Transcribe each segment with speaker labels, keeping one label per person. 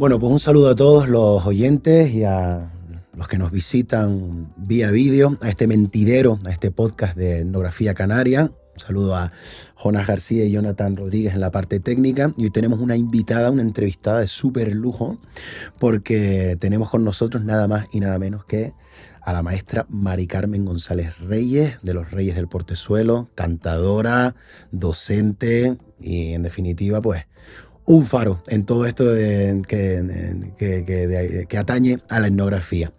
Speaker 1: Bueno, pues un saludo a todos los oyentes y a los que nos visitan vía vídeo, a este mentidero, a este podcast de Etnografía Canaria. Un saludo a Jonas García y Jonathan Rodríguez en la parte técnica. Y hoy tenemos una invitada, una entrevistada de súper lujo, porque tenemos con nosotros nada más y nada menos que a la maestra Mari Carmen González Reyes, de los Reyes del Portezuelo, cantadora, docente y, en definitiva, pues, un faro en todo esto que atañe a la etnografía.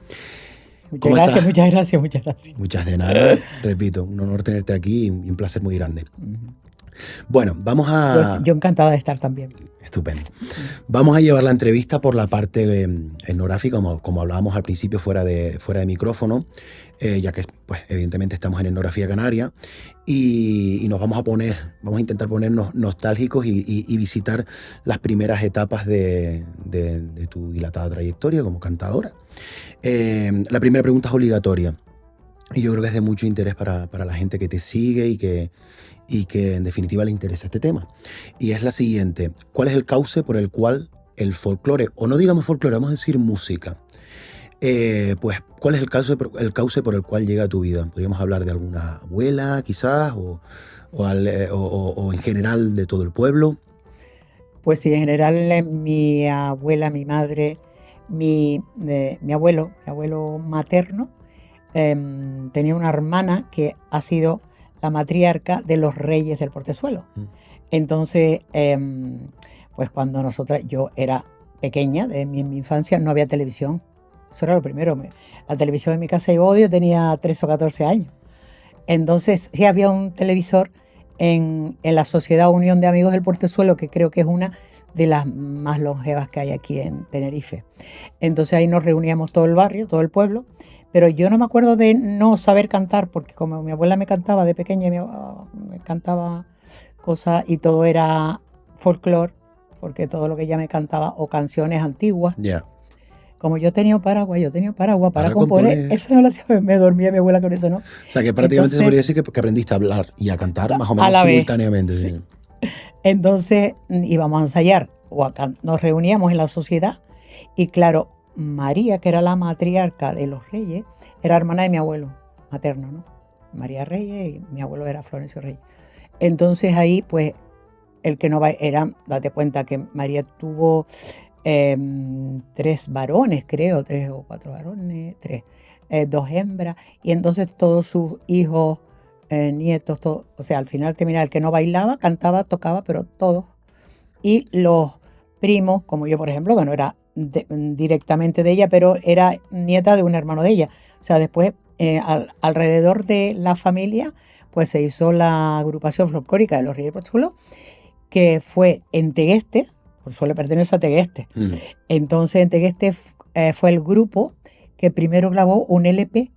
Speaker 2: Muchas gracias, muchas gracias, muchas gracias.
Speaker 1: Muchas de nada, repito, un honor tenerte aquí y un placer muy grande. Bueno, vamos a...
Speaker 2: Yo encantada de estar también.
Speaker 1: Estupendo. Vamos a llevar la entrevista por la parte etnográfica, como hablábamos al principio fuera de micrófono, ya que pues, evidentemente estamos en Etnografía Canaria y nos vamos a intentar ponernos nostálgicos y visitar las primeras etapas de tu dilatada trayectoria como cantadora. La primera pregunta es obligatoria y yo creo que es de mucho interés para la gente que te sigue y que en definitiva le interesa este tema. Y es la siguiente: ¿cuál es el cauce por el cual el folclore, o no digamos folclore, vamos a decir música, pues cuál es el cauce por el cual llega a tu vida? Podríamos hablar de alguna abuela quizás, o en general de todo el pueblo.
Speaker 2: Pues sí, en general mi abuela, mi madre, mi abuelo materno, tenía una hermana que ha sido la matriarca de los Reyes del Portezuelo. Entonces, pues cuando yo era pequeña, en mi infancia, no había televisión. Eso era lo primero. La televisión en mi casa yo tenía 13 o 14 años. Entonces, sí había un televisor en la Sociedad Unión de Amigos del Portezuelo, que creo que es una de las más longevas que hay aquí en Tenerife. Entonces ahí nos reuníamos todo el barrio, todo el pueblo, pero yo no me acuerdo de no saber cantar, porque como mi abuela me cantaba de pequeña, me cantaba cosas y todo era folclore, porque todo lo que ella me cantaba, o canciones antiguas.
Speaker 1: Yeah.
Speaker 2: Como yo tenía paraguas para componer. Eso no lo hacía, me dormía mi abuela con eso, ¿no?
Speaker 1: O sea, que prácticamente se podría decir que aprendiste a hablar y a cantar más o menos simultáneamente.
Speaker 2: Sí. Entonces íbamos a ensayar, nos reuníamos en la sociedad y claro, María, que era la matriarca de los Reyes, era hermana de mi abuelo materno, ¿no? María Reyes y mi abuelo era Florencio Reyes. Entonces ahí, pues, el que no va date cuenta que María tuvo 3 varones, creo, 3 o 4 varones, 2 hembras, y entonces todos sus hijos, nietos, todo, o sea, al final terminaba el que no bailaba, cantaba, tocaba, pero todos. Y los primos, como yo, por ejemplo, que no era directamente de ella, pero era nieta de un hermano de ella. O sea, después, alrededor de la familia, pues se hizo la agrupación folclórica de los Reyes del Portezuelo, que fue en Tegueste, Portezuelo pertenece a Tegueste. Entonces, en Tegueste fue el grupo que primero grabó un LP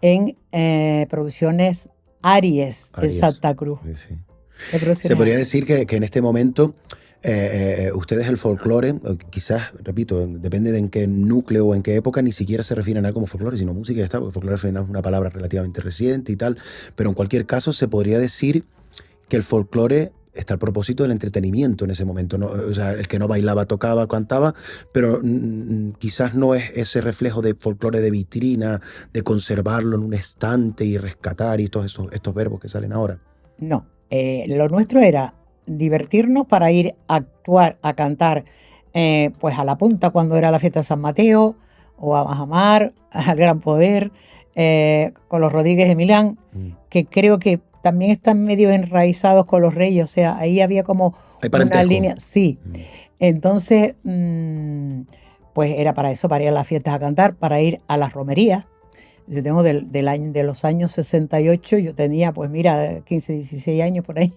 Speaker 2: en Producciones Aries de Santa Cruz.
Speaker 1: Sí. Se podría decir que en este momento ustedes el folclore, quizás, repito, depende de en qué núcleo o en qué época, ni siquiera se refieren a como folclore, sino música, ya está, porque folclore es una palabra relativamente reciente y tal, pero en cualquier caso se podría decir que el folclore está al propósito del entretenimiento en ese momento, ¿no? O sea, el que no bailaba, tocaba, cantaba, pero quizás no es ese reflejo de folclore de vitrina, de conservarlo en un estante y rescatar y todos estos verbos que salen ahora.
Speaker 2: No, lo nuestro era divertirnos para ir a actuar, a cantar, pues a la punta cuando era la fiesta de San Mateo, o a Bajamar, al Gran Poder, con los Rodríguez de Milán, que creo que también están medio enraizados con los Reyes, o sea, ahí había como una línea. Sí, entonces, pues era para eso, para ir a las fiestas a cantar, para ir a las romerías. Yo tengo de los años 68, yo tenía, pues mira, 15, 16 años por ahí,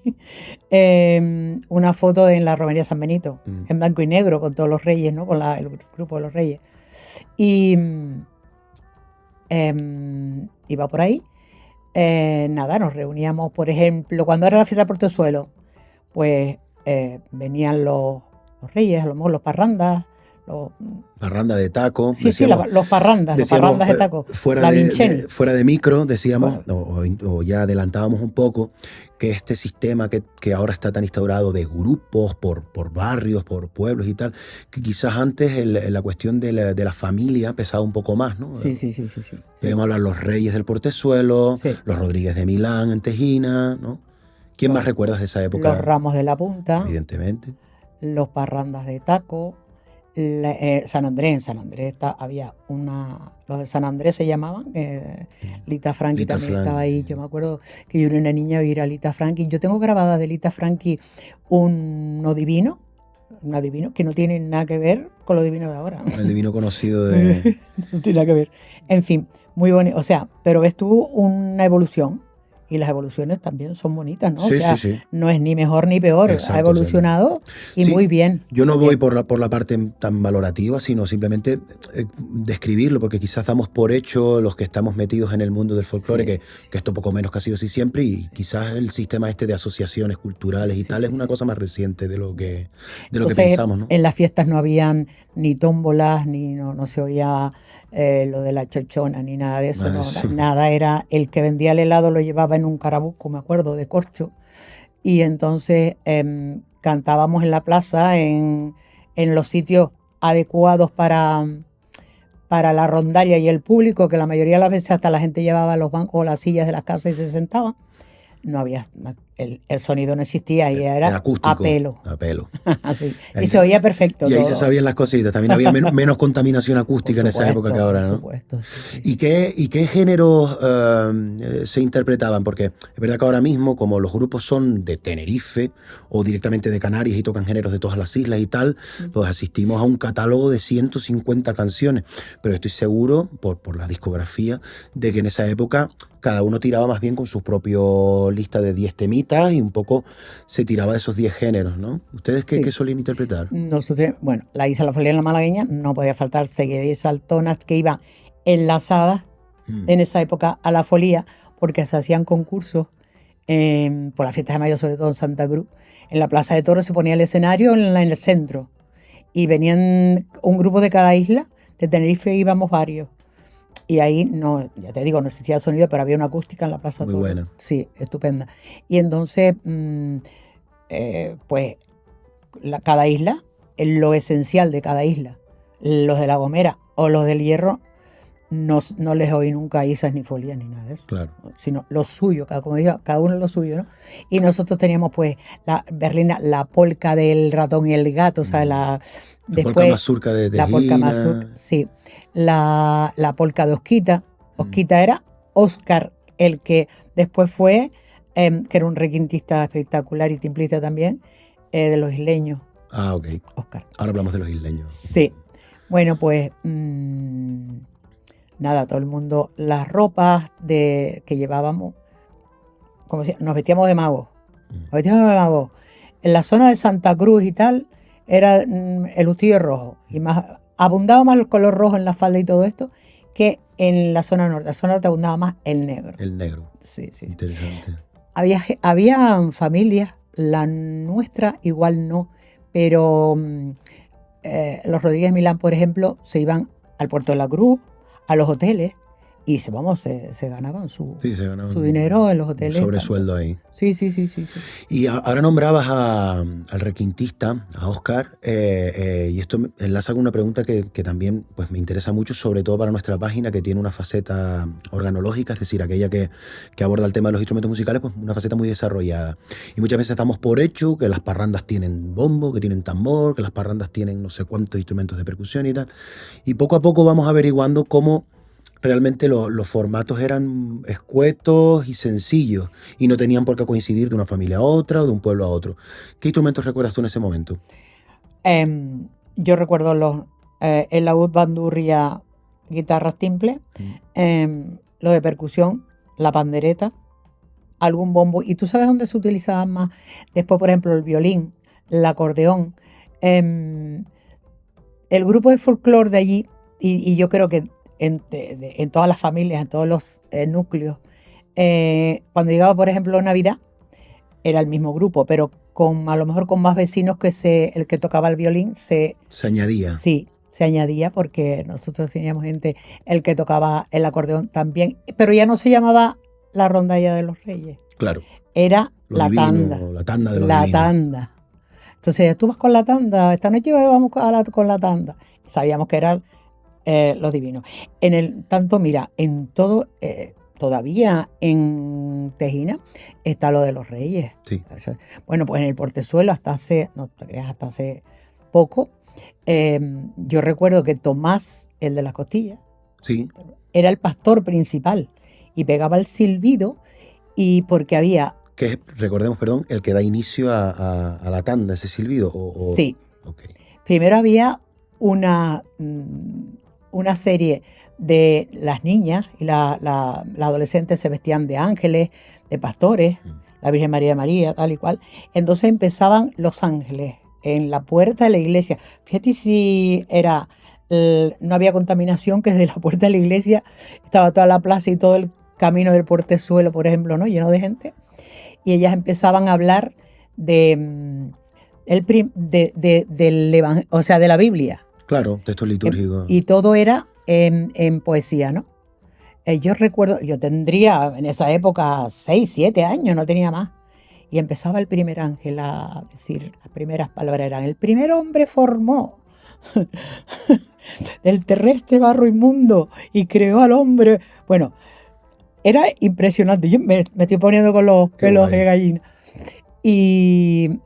Speaker 2: una foto en la romería San Benito, en blanco y negro, con todos los Reyes, ¿no? Con el grupo de los Reyes. Y iba por ahí. Nada, nos reuníamos, por ejemplo, cuando era la fiesta del Portezuelo, pues venían los Reyes, a lo mejor los parrandas,
Speaker 1: Parranda de taco.
Speaker 2: Sí, decíamos, sí, los parrandas de taco.
Speaker 1: Fuera de micro, decíamos, o ya adelantábamos un poco, que este sistema que ahora está tan instaurado de grupos por barrios, por pueblos y tal, que quizás antes la cuestión de la familia pesaba un poco más, ¿no?
Speaker 2: Sí.
Speaker 1: Podemos hablar los Reyes del Portezuelo,
Speaker 2: sí,
Speaker 1: los Rodríguez de Milán en Tejina, ¿no? ¿Quién más recuerdas de esa época?
Speaker 2: Los Ramos de la Punta.
Speaker 1: Evidentemente.
Speaker 2: Los parrandas de taco. San Andrés había los de San Andrés se llamaban, Lita Franchi también estaba ahí. Yo me acuerdo que yo era una niña y ir a Lita Franchi. Yo tengo grabada de Lita Franchi una divino que no tiene nada que ver con lo divino de ahora.
Speaker 1: El divino conocido de...
Speaker 2: No tiene nada que ver. En fin, muy bonito. O sea, pero ves tú una evolución. Y las evoluciones también son bonitas, ¿no?
Speaker 1: Sí,
Speaker 2: o sea,
Speaker 1: sí.
Speaker 2: No es ni mejor ni peor.
Speaker 1: Exacto,
Speaker 2: ha evolucionado y muy bien.
Speaker 1: Yo no voy por la parte tan valorativa, sino simplemente describirlo, porque quizás damos por hecho los que estamos metidos en el mundo del folclore, que esto poco menos que ha sido así siempre, y quizás el sistema de asociaciones culturales y tal es una cosa más reciente de lo que pensamos, ¿no?
Speaker 2: En las fiestas no habían ni tómbolas, ni no se oía lo de la chochona, ni nada de eso. Nada, era el que vendía el helado lo llevaba en un carabuco, me acuerdo, de corcho, y entonces cantábamos en la plaza, en los sitios adecuados para la rondalla y el público, que la mayoría de las veces hasta la gente llevaba los bancos o las sillas de las casas y se sentaba. No había, el sonido no existía y era
Speaker 1: acústico,
Speaker 2: a pelo.
Speaker 1: Así.
Speaker 2: Y se oía perfecto.
Speaker 1: Y ahí se sabían las cositas. También había menos contaminación acústica en esa época que ahora, ¿no?
Speaker 2: Por supuesto, sí.
Speaker 1: ¿Y qué géneros se interpretaban? Porque es verdad que ahora mismo, como los grupos son de Tenerife o directamente de Canarias y tocan géneros de todas las islas y tal, pues asistimos a un catálogo de 150 canciones. Pero estoy seguro, por la discografía, de que en esa época cada uno tiraba más bien con su propio lista de 10 temitas y un poco se tiraba de esos 10 géneros, ¿no? ¿Ustedes qué solían interpretar?
Speaker 2: Nosotros, la Isa La Folía en la Malagueña no podía faltar seguidas y saltonas que iban enlazadas en esa época a la folía, porque se hacían concursos por las fiestas de mayo, sobre todo en Santa Cruz. En la Plaza de Toros se ponía el escenario en el centro y venían un grupo de cada isla. De Tenerife íbamos varios. Y ahí, no, ya te digo, no existía sonido, pero había una acústica en la Plaza de Toros.
Speaker 1: Muy buena.
Speaker 2: Sí, estupenda. Y entonces, pues, cada isla, lo esencial de cada isla, los de La Gomera o los del Hierro, no les oí nunca isas ni folías ni nada de eso.
Speaker 1: Claro.
Speaker 2: Sino lo suyo, como digo, cada uno lo suyo, ¿no? Y nosotros teníamos, pues, Berlina, la polca del ratón y el gato, ¿sabes?
Speaker 1: Después, polca mazurca de Tejina.
Speaker 2: La polca mazurca, sí. La polca de Osquita. Osquita era Óscar, el que después fue, que era un requintista espectacular y timplista también, de los isleños.
Speaker 1: Ah, ok.
Speaker 2: Óscar.
Speaker 1: Ahora hablamos de los isleños.
Speaker 2: Sí. Bueno, pues... nada, todo el mundo, las ropas que llevábamos, como decía, nos vestíamos de magos. En la zona de Santa Cruz y tal, era el justillo rojo. Y más abundaba más el color rojo en la falda y todo esto, que en la zona norte. En la zona norte abundaba más el negro.
Speaker 1: El negro.
Speaker 2: Sí.
Speaker 1: Interesante.
Speaker 2: Había familias, la nuestra igual no, pero los Rodríguez Milán, por ejemplo, se iban al Puerto de la Cruz, a los hoteles, y se ganaban su dinero en los hoteles.
Speaker 1: Un sobresueldo ahí.
Speaker 2: Sí.
Speaker 1: Y ahora nombrabas al requintista, a Óscar, y esto me enlaza con una pregunta que también pues, me interesa mucho, sobre todo para nuestra página, que tiene una faceta organológica, es decir, aquella que aborda el tema de los instrumentos musicales, pues una faceta muy desarrollada. Y muchas veces estamos por hecho que las parrandas tienen bombo, que tienen tambor, que las parrandas tienen no sé cuántos instrumentos de percusión y tal. Y poco a poco vamos averiguando cómo realmente los formatos eran escuetos y sencillos y no tenían por qué coincidir de una familia a otra o de un pueblo a otro. ¿Qué instrumentos recuerdas tú en ese momento?
Speaker 2: Yo recuerdo el laúd, bandurria, guitarras timple, lo de percusión, la pandereta, algún bombo. ¿Y tú sabes dónde se utilizaban más? Después, por ejemplo, el violín, el acordeón. El grupo de folclore de allí, y yo creo que en todas las familias, en todos los núcleos, cuando llegaba, por ejemplo, Navidad, era el mismo grupo, pero a lo mejor con más vecinos, que el que tocaba el violín se
Speaker 1: añadía.
Speaker 2: Sí, se añadía porque nosotros teníamos gente, el que tocaba el acordeón también, pero ya no se llamaba la rondalla de los Reyes,
Speaker 1: Claro.
Speaker 2: era
Speaker 1: Lo
Speaker 2: la
Speaker 1: divino,
Speaker 2: tanda.
Speaker 1: la tanda de lo
Speaker 2: La
Speaker 1: divino.
Speaker 2: tanda. Entonces, tú vas con la tanda, esta noche vamos con la tanda. Sabíamos que era lo divino. Tanto, mira, en todo, todavía en Tejina está lo de los Reyes.
Speaker 1: Sí.
Speaker 2: Bueno, pues en el Portezuelo no te creas, hasta hace poco, yo recuerdo que Tomás, el de las costillas,
Speaker 1: Sí.
Speaker 2: era el pastor principal y pegaba el silbido y porque había...
Speaker 1: Que es, recordemos, perdón, el que da inicio a la tanda, ese silbido.
Speaker 2: Sí.
Speaker 1: Okay.
Speaker 2: Primero había una serie de las niñas y la adolescente se vestían de ángeles, de pastores, la Virgen María, tal y cual. Entonces empezaban los ángeles en la puerta de la iglesia. Fíjate si no había contaminación, que desde la puerta de la iglesia estaba toda la plaza y todo el camino del Portezuelo, por ejemplo, ¿no? Lleno de gente. Y ellas empezaban a hablar de la Biblia.
Speaker 1: Claro, texto litúrgico.
Speaker 2: Y todo era en poesía, ¿no? Yo recuerdo, yo tendría en esa época 6, 7 años, no tenía más. Y empezaba el primer ángel a decir, las primeras palabras eran: el primer hombre formó el terrestre barro inmundo y creó al hombre. Bueno, era impresionante. Yo me estoy poniendo con los pelos de gallina. Y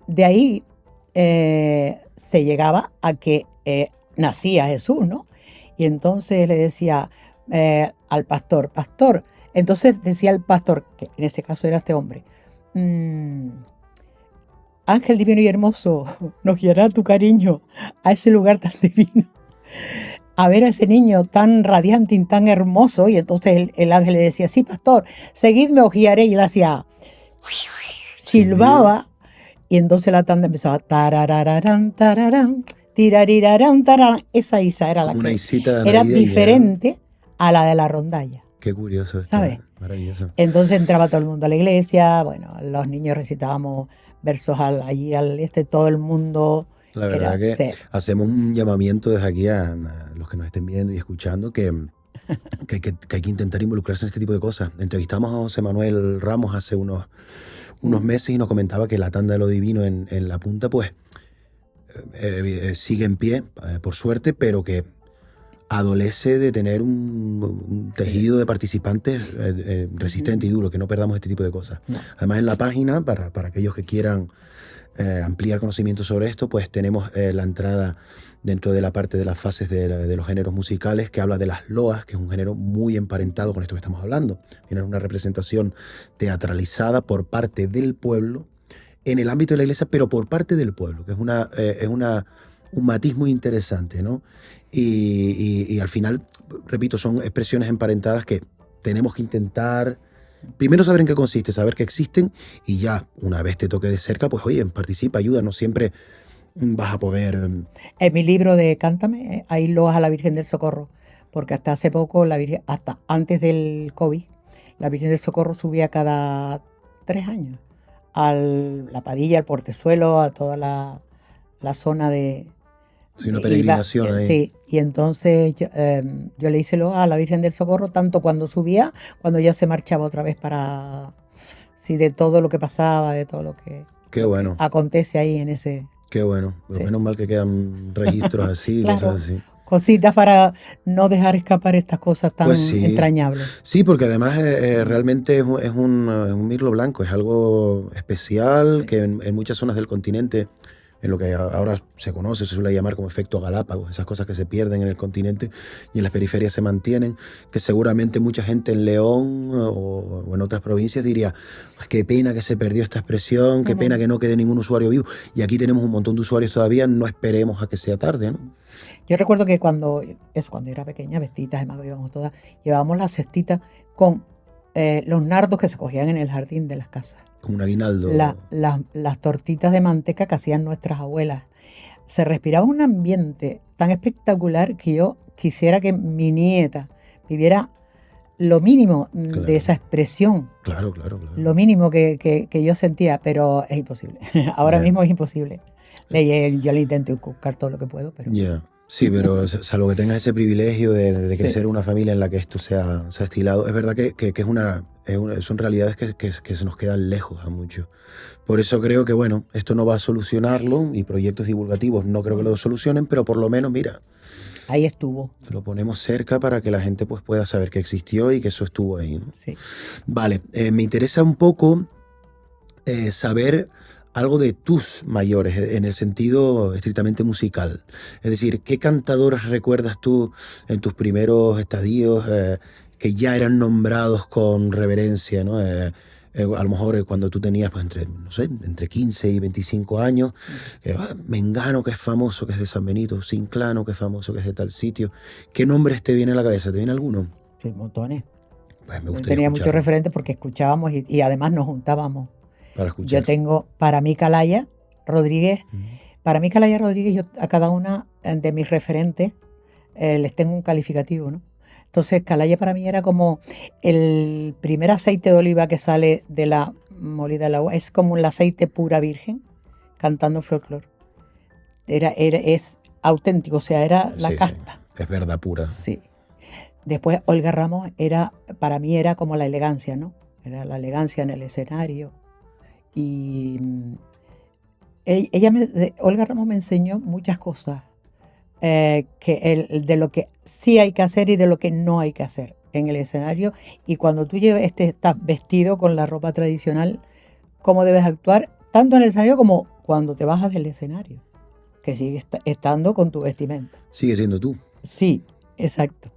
Speaker 2: de ahí se llegaba a que nacía Jesús, ¿no? Y entonces le decía al pastor, entonces decía el pastor, que en este caso era este hombre: ángel divino y hermoso, nos guiará tu cariño a ese lugar tan divino, a ver a ese niño tan radiante y tan hermoso. Y entonces el ángel le decía: sí, pastor, seguidme, os guiaré. Y él hacía, silbaba, y entonces la tanda empezaba, tarararán, tararán, tirarirarán, tararán. Esa Isa era la
Speaker 1: una
Speaker 2: que era diferente a la de la rondalla.
Speaker 1: Qué curioso esto,
Speaker 2: ¿sabes?
Speaker 1: Maravilloso.
Speaker 2: Entonces entraba todo el mundo a la iglesia, bueno, los niños recitábamos versos allí todo el mundo.
Speaker 1: La verdad que hacemos un llamamiento desde aquí a los que nos estén viendo y escuchando que hay que intentar involucrarse en este tipo de cosas. Entrevistamos a José Manuel Ramos hace unos meses y nos comentaba que la tanda de lo divino en La Punta pues sigue en pie, por suerte, pero que adolece de tener un tejido de participantes resistente y duro, que no perdamos este tipo de cosas. No. Además, en la página, para aquellos que quieran ampliar conocimiento sobre esto, pues tenemos la entrada dentro de la parte de las fases de los géneros musicales, que habla de las loas, que es un género muy emparentado con esto que estamos hablando. Tiene una representación teatralizada por parte del pueblo, en el ámbito de la iglesia, pero por parte del pueblo, que es un matiz muy interesante, ¿no? Y al final, repito, son expresiones emparentadas que tenemos que intentar primero saber en qué consiste, saber que existen, y ya, una vez te toque de cerca, pues oye, participa, ayuda, no siempre vas a poder...
Speaker 2: En mi libro de Cántame hay loas a la Virgen del Socorro, porque hasta hace poco, hasta antes del COVID, la Virgen del Socorro subía cada 3 años a la Padilla, al Portezuelo, a toda la zona de...
Speaker 1: Sí, una peregrinación ahí.
Speaker 2: Sí, y entonces yo le hice loa a la Virgen del Socorro, tanto cuando subía, cuando ya se marchaba otra vez para... Sí, de todo lo que pasaba, de todo lo que...
Speaker 1: Qué bueno.
Speaker 2: Acontece ahí en ese...
Speaker 1: Qué bueno. Sí. Menos mal que quedan registros así,
Speaker 2: claro.
Speaker 1: Cosas así.
Speaker 2: Cositas para no dejar escapar estas cosas tan
Speaker 1: pues sí.
Speaker 2: entrañables.
Speaker 1: Sí, porque además realmente es un mirlo blanco, es algo especial, sí. Que en muchas zonas del continente, en lo que ahora se conoce, se suele llamar como efecto Galápagos, esas cosas que se pierden en el continente y en las periferias se mantienen, que seguramente mucha gente en León o en otras provincias diría: qué pena que se perdió esta expresión, qué pena que no quede ningún usuario vivo. Y aquí tenemos un montón de usuarios todavía, no esperemos a que sea tarde, ¿no?
Speaker 2: Yo recuerdo que cuando era pequeña, vestitas, además íbamos todas, llevábamos la cestita con los nardos que se cogían en el jardín de las casas.
Speaker 1: Como un aguinaldo.
Speaker 2: Las tortitas de manteca que hacían nuestras abuelas. Se respiraba un ambiente tan espectacular que yo quisiera que mi nieta viviera lo mínimo de esa expresión.
Speaker 1: Claro.
Speaker 2: Lo mínimo que yo sentía, pero es imposible. Ahora mismo es imposible. Yo le intento inculcar todo lo que puedo, pero...
Speaker 1: Sí, pero salvo que tengas ese privilegio de
Speaker 2: Sí,
Speaker 1: crecer en una familia en la que esto sea estilado, es verdad que son realidades que se nos quedan lejos a muchos. Por eso creo que, bueno, esto no va a solucionarlo y proyectos divulgativos no creo que lo solucionen, pero por lo menos, mira,
Speaker 2: ahí estuvo.
Speaker 1: lo ponemos cerca para que la gente pues, pueda saber que existió y que eso estuvo ahí, ¿no?
Speaker 2: Sí.
Speaker 1: Vale, me interesa un poco saber algo de tus mayores, en el sentido estrictamente musical. Es decir, ¿qué cantadores recuerdas tú en tus primeros estadios que ya eran nombrados con reverencia, ¿no? A lo mejor cuando tú tenías pues, no sé, entre 15 y 25 años, Mengano, que es famoso, que es de San Benito, Sinclano, que es famoso, que es de tal sitio. ¿Qué nombres te viene a la cabeza? ¿Te viene alguno?
Speaker 2: Sí, montones.
Speaker 1: Pues me gustaría
Speaker 2: Tenía muchos
Speaker 1: escucharlo
Speaker 2: referentes porque escuchábamos y además nos juntábamos.
Speaker 1: para
Speaker 2: Yo
Speaker 1: escuchar.
Speaker 2: tengo, para mí, Calaya Rodríguez.
Speaker 1: Mm.
Speaker 2: Para mí, Calaya Rodríguez, yo a cada una de mis referentes les tengo un calificativo, ¿no? Entonces, Calaya para mí era como el primer aceite de oliva que sale de la molida del agua. Es como el aceite pura virgen cantando folclore. Es auténtico, o sea, era la
Speaker 1: Sí, sí,
Speaker 2: casta.
Speaker 1: es verdad pura.
Speaker 2: Sí. Después, Olga Ramos para mí era como la elegancia, ¿no? Era la elegancia en el escenario. Y Olga Ramos me enseñó muchas cosas de lo que sí hay que hacer y de lo que no hay que hacer en el escenario. Y cuando tú estás vestido con la ropa tradicional, cómo debes actuar, tanto en el escenario como cuando te bajas del escenario, que sigues estando con tu vestimenta.
Speaker 1: Sigue siendo tú.
Speaker 2: Sí, exacto.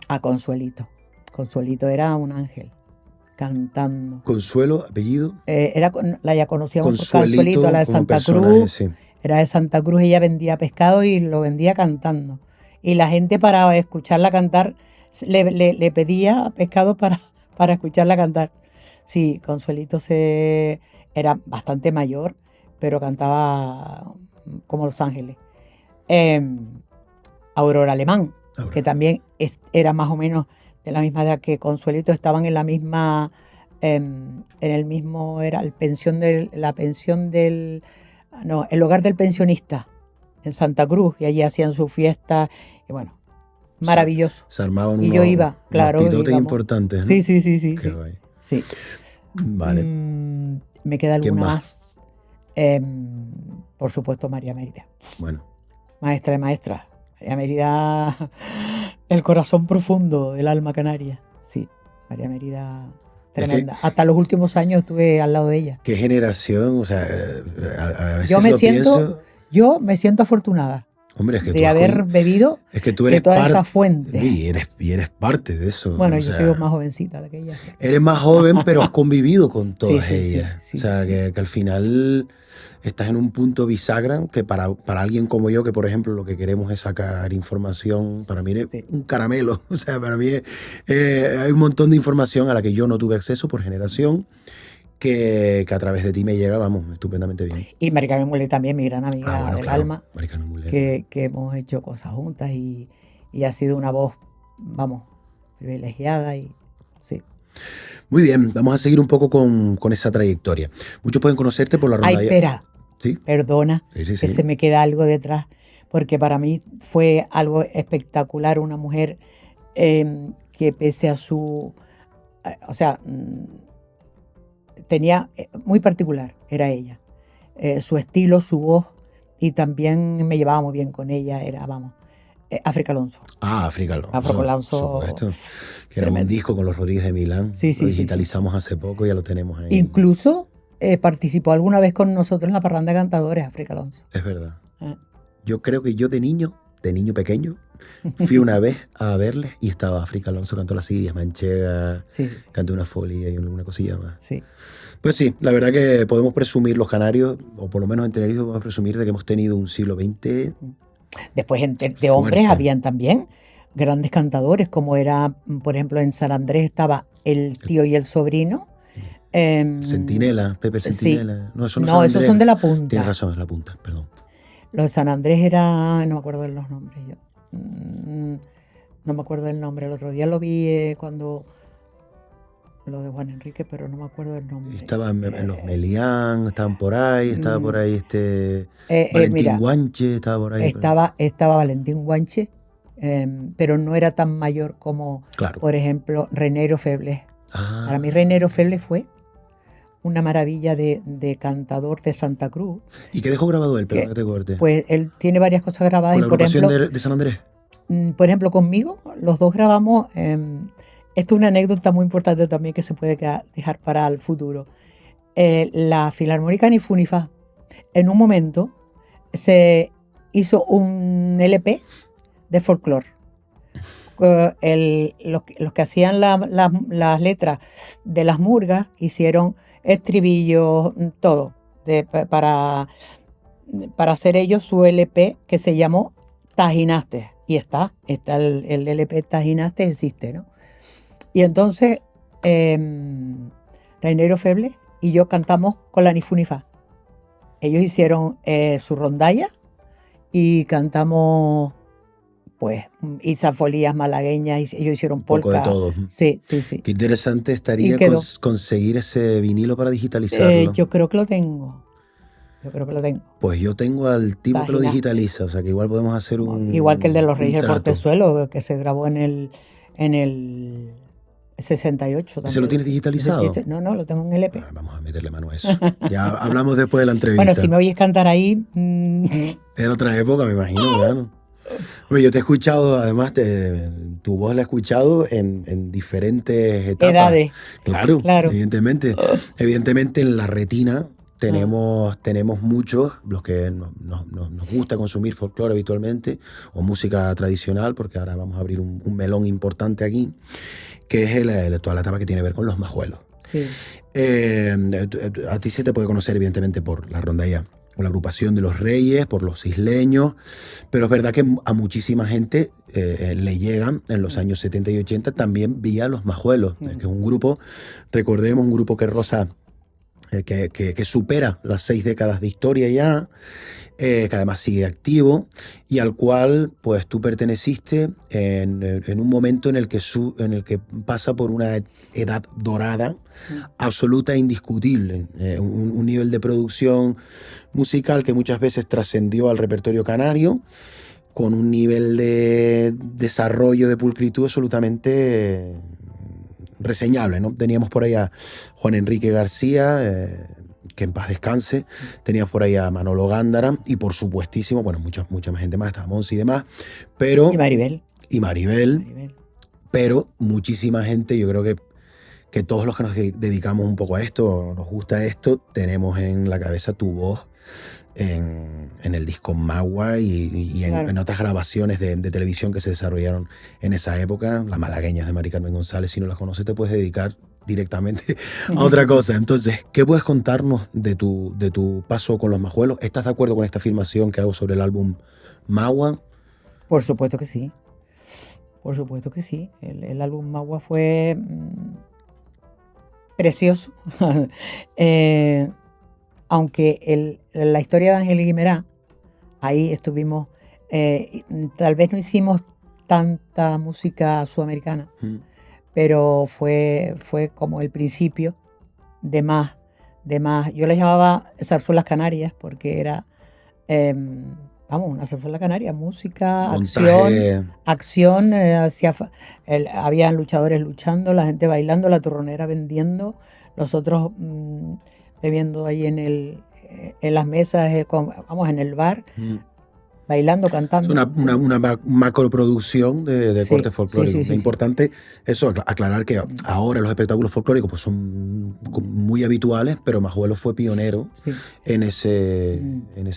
Speaker 2: A Consuelito. Consuelito era un ángel cantando.
Speaker 1: Consuelo, apellido.
Speaker 2: La ya conocíamos por
Speaker 1: Consuelito
Speaker 2: Consuelito, la de
Speaker 1: como
Speaker 2: Santa
Speaker 1: personaje,
Speaker 2: Cruz.
Speaker 1: sí.
Speaker 2: Era de Santa Cruz, ella vendía pescado y lo vendía cantando. Y la gente para escucharla cantar le pedía pescado para escucharla cantar. Sí, Consuelito era bastante mayor, pero cantaba como Los Ángeles. Aurora Alemán,
Speaker 1: Ahora,
Speaker 2: que también era más o menos de la misma edad que Consuelito, estaban en la misma, en el mismo, era la pensión el hogar del pensionista en Santa Cruz, y allí hacían su fiesta, y bueno, maravilloso.
Speaker 1: se armaban
Speaker 2: Y yo iba, claro,
Speaker 1: unos pitotes
Speaker 2: íbamos.
Speaker 1: importantes, ¿no?
Speaker 2: Sí, sí, sí, sí.
Speaker 1: Qué
Speaker 2: Sí.
Speaker 1: guay.
Speaker 2: Sí.
Speaker 1: Vale.
Speaker 2: Me queda
Speaker 1: ¿Quién
Speaker 2: alguna
Speaker 1: más?
Speaker 2: más. Por supuesto, María Mérida.
Speaker 1: Bueno,
Speaker 2: Maestra de maestras. María Mérida, el corazón profundo del alma canaria. Sí, María Mérida, tremenda. Hasta los últimos años estuve al lado de ella.
Speaker 1: qué generación, o sea, a veces
Speaker 2: Yo me
Speaker 1: lo pienso.
Speaker 2: me siento afortunada
Speaker 1: Hombre, es que
Speaker 2: de haber bebido
Speaker 1: es que tú
Speaker 2: de
Speaker 1: eres
Speaker 2: toda esa
Speaker 1: parte
Speaker 2: fuente.
Speaker 1: y eres parte de eso.
Speaker 2: Bueno,
Speaker 1: o
Speaker 2: yo
Speaker 1: sea,
Speaker 2: soy más jovencita de aquella.
Speaker 1: eres más joven, pero has convivido con
Speaker 2: Sí,
Speaker 1: todas
Speaker 2: sí, sí,
Speaker 1: ellas.
Speaker 2: sí,
Speaker 1: O sea,
Speaker 2: sí.
Speaker 1: que al final estás en un punto bisagra que para alguien como yo, que por ejemplo lo que queremos es sacar información, para mí es
Speaker 2: Sí.
Speaker 1: un caramelo. O sea, para mí hay un montón de información a la que yo no tuve acceso por generación, que a través de ti me llega, vamos, estupendamente bien.
Speaker 2: Y Mari Carmen Mulet también, mi gran amiga
Speaker 1: Bueno,
Speaker 2: del
Speaker 1: claro,
Speaker 2: alma,
Speaker 1: Mari Carmen Mulet.
Speaker 2: que hemos hecho cosas juntas y ha sido una voz, vamos, privilegiada y sí.
Speaker 1: Muy bien, vamos a seguir un poco con esa trayectoria. Muchos pueden conocerte por la
Speaker 2: Ay,
Speaker 1: rondalla.
Speaker 2: espera,
Speaker 1: ¿Sí?
Speaker 2: perdona,
Speaker 1: Sí, sí,
Speaker 2: que
Speaker 1: sí.
Speaker 2: se me queda algo detrás, porque para mí fue algo espectacular, una mujer que pese a su, o sea, tenía, muy particular, era ella. Su estilo, su voz, y también me llevaba muy bien con ella, era, vamos, África Alonso.
Speaker 1: África Alonso,
Speaker 2: África
Speaker 1: por
Speaker 2: Alonso,
Speaker 1: supuesto. Que era un
Speaker 2: tremendo.
Speaker 1: disco con los Rodríguez de Milán.
Speaker 2: Sí, sí,
Speaker 1: Lo
Speaker 2: sí,
Speaker 1: digitalizamos hace poco, ya lo tenemos ahí.
Speaker 2: Incluso participó alguna vez con nosotros en la parranda de cantadores, África Alonso.
Speaker 1: Es verdad.
Speaker 2: Eh.
Speaker 1: Yo creo que yo de niño pequeño, fui una vez a verles y estaba África Alonso, cantó las Indias Manchegas,
Speaker 2: Sí,
Speaker 1: cantó una folia y una cosilla más.
Speaker 2: sí.
Speaker 1: Pues sí, la verdad que podemos presumir los canarios, o por lo menos en Tenerife podemos presumir de que hemos tenido un siglo XX
Speaker 2: Después de
Speaker 1: fuerte.
Speaker 2: hombres habían también grandes cantadores, como era, por ejemplo, en San Andrés estaba el tío y el sobrino.
Speaker 1: Centinela, Pepe
Speaker 2: Sí.
Speaker 1: Centinela. No, eso no,
Speaker 2: No,
Speaker 1: San
Speaker 2: esos
Speaker 1: Andrés.
Speaker 2: son de la punta.
Speaker 1: Tienes razón, es la punta, perdón.
Speaker 2: Los de San Andrés era, no me acuerdo de los nombres yo. No me acuerdo del nombre. El otro día lo vi cuando lo de Juan Enrique, pero no me acuerdo el nombre.
Speaker 1: Estaban en los Melián, estaban por ahí, estaba por ahí Valentín
Speaker 2: Mira,
Speaker 1: Guanche, estaba por ahí.
Speaker 2: estaba Valentín Guanche, pero no era tan mayor como,
Speaker 1: Claro.
Speaker 2: por ejemplo, Reynero Febles.
Speaker 1: Ah,
Speaker 2: Para mí Reynero Febles fue una maravilla de cantador de Santa Cruz.
Speaker 1: ¿y qué dejó grabado él? Perdón
Speaker 2: Que,
Speaker 1: que te corte.
Speaker 2: pues él tiene varias cosas grabadas
Speaker 1: ¿Con
Speaker 2: y
Speaker 1: la agrupación de San Andrés?
Speaker 2: por ejemplo, conmigo, los dos grabamos. Esto es una anécdota muy importante también que se puede dejar para el futuro. La Filarmónica Nifunifa, en un momento, se hizo un LP de folclore. Los que hacían las letras de las murgas hicieron estribillos, todo, para hacer ellos su LP que se llamó Tajinaste. Y está el LP Tajinaste, existe, ¿no? Y entonces, Reynero Febles y yo cantamos con la Nifunifa. Ellos hicieron su rondalla y cantamos, pues, izafolías malagueñas, y ellos hicieron polka.
Speaker 1: Un poco de todo.
Speaker 2: Sí, sí, sí.
Speaker 1: Qué interesante estaría conseguir ese vinilo para digitalizarlo.
Speaker 2: Yo creo que lo tengo.
Speaker 1: Pues yo tengo al tipo que lo digitaliza, o sea que igual podemos hacer
Speaker 2: igual que el de los Reyes del Portezuelo, que se grabó en el 68 también.
Speaker 1: ¿Ese lo tienes digitalizado?
Speaker 2: No, lo tengo en LP.
Speaker 1: Vamos a meterle mano a eso. Ya hablamos después de la entrevista.
Speaker 2: Bueno, si me oyes cantar ahí...
Speaker 1: Era otra época, me imagino, claro. Bueno, yo te he escuchado, además, tu voz la he escuchado en diferentes etapas.
Speaker 2: Edades.
Speaker 1: Claro. Evidentemente. Evidentemente en la retina tenemos muchos, los que nos gusta consumir folclore habitualmente, o música tradicional, porque ahora vamos a abrir un melón importante aquí, que es toda la etapa que tiene que ver con los majuelos.
Speaker 2: Sí.
Speaker 1: A ti se te puede conocer, evidentemente, por la rondalla, por la agrupación de los Reyes, por los isleños, pero es verdad que a muchísima gente le llegan en los años 70 y 80 también vía los majuelos, que es un grupo, recordemos, un grupo que roza, que supera las 6 décadas de historia ya, que además sigue activo y al cual pues tú perteneciste en un momento en el que pasa por una edad dorada absoluta e indiscutible, un nivel de producción musical que muchas veces trascendió al repertorio canario, con un nivel de desarrollo de pulcritud absolutamente reseñable, ¿no? Teníamos por ahí a Juan Enrique García, que en paz descanse, teníamos por ahí a Manolo Gándara y por supuestísimo, bueno, mucha más gente más, estaba Monsi y demás, pero...
Speaker 2: Y
Speaker 1: Maribel. Pero muchísima gente, yo creo que todos los que nos dedicamos un poco a esto, nos gusta esto, tenemos en la cabeza tu voz en el disco Magua y en otras grabaciones de televisión que se desarrollaron en esa época, las malagueñas de Mari Carmen González. Si no las conoces, te puedes dedicar directamente a otra cosa. Entonces, ¿qué puedes contarnos de tu paso con los majuelos? ¿Estás de acuerdo con esta afirmación que hago sobre el álbum Magua?
Speaker 2: Por supuesto que sí. Por supuesto que sí. El álbum Magua fue precioso. Aunque la historia de Ángel Guimerá, ahí estuvimos, tal vez no hicimos tanta música sudamericana, pero fue como el principio de más. Yo les llamaba zarzuelas canarias porque era, una zarzuela canaria, música, acción, había luchadores luchando, la gente bailando, la turronera vendiendo, los otros bebiendo ahí en las mesas, en el bar, bailando, cantando.
Speaker 1: Una macroproducción de corte folclórico. Es importante eso, aclarar que ahora los espectáculos folclóricos pues, son muy habituales, pero Majuelos fue pionero en ese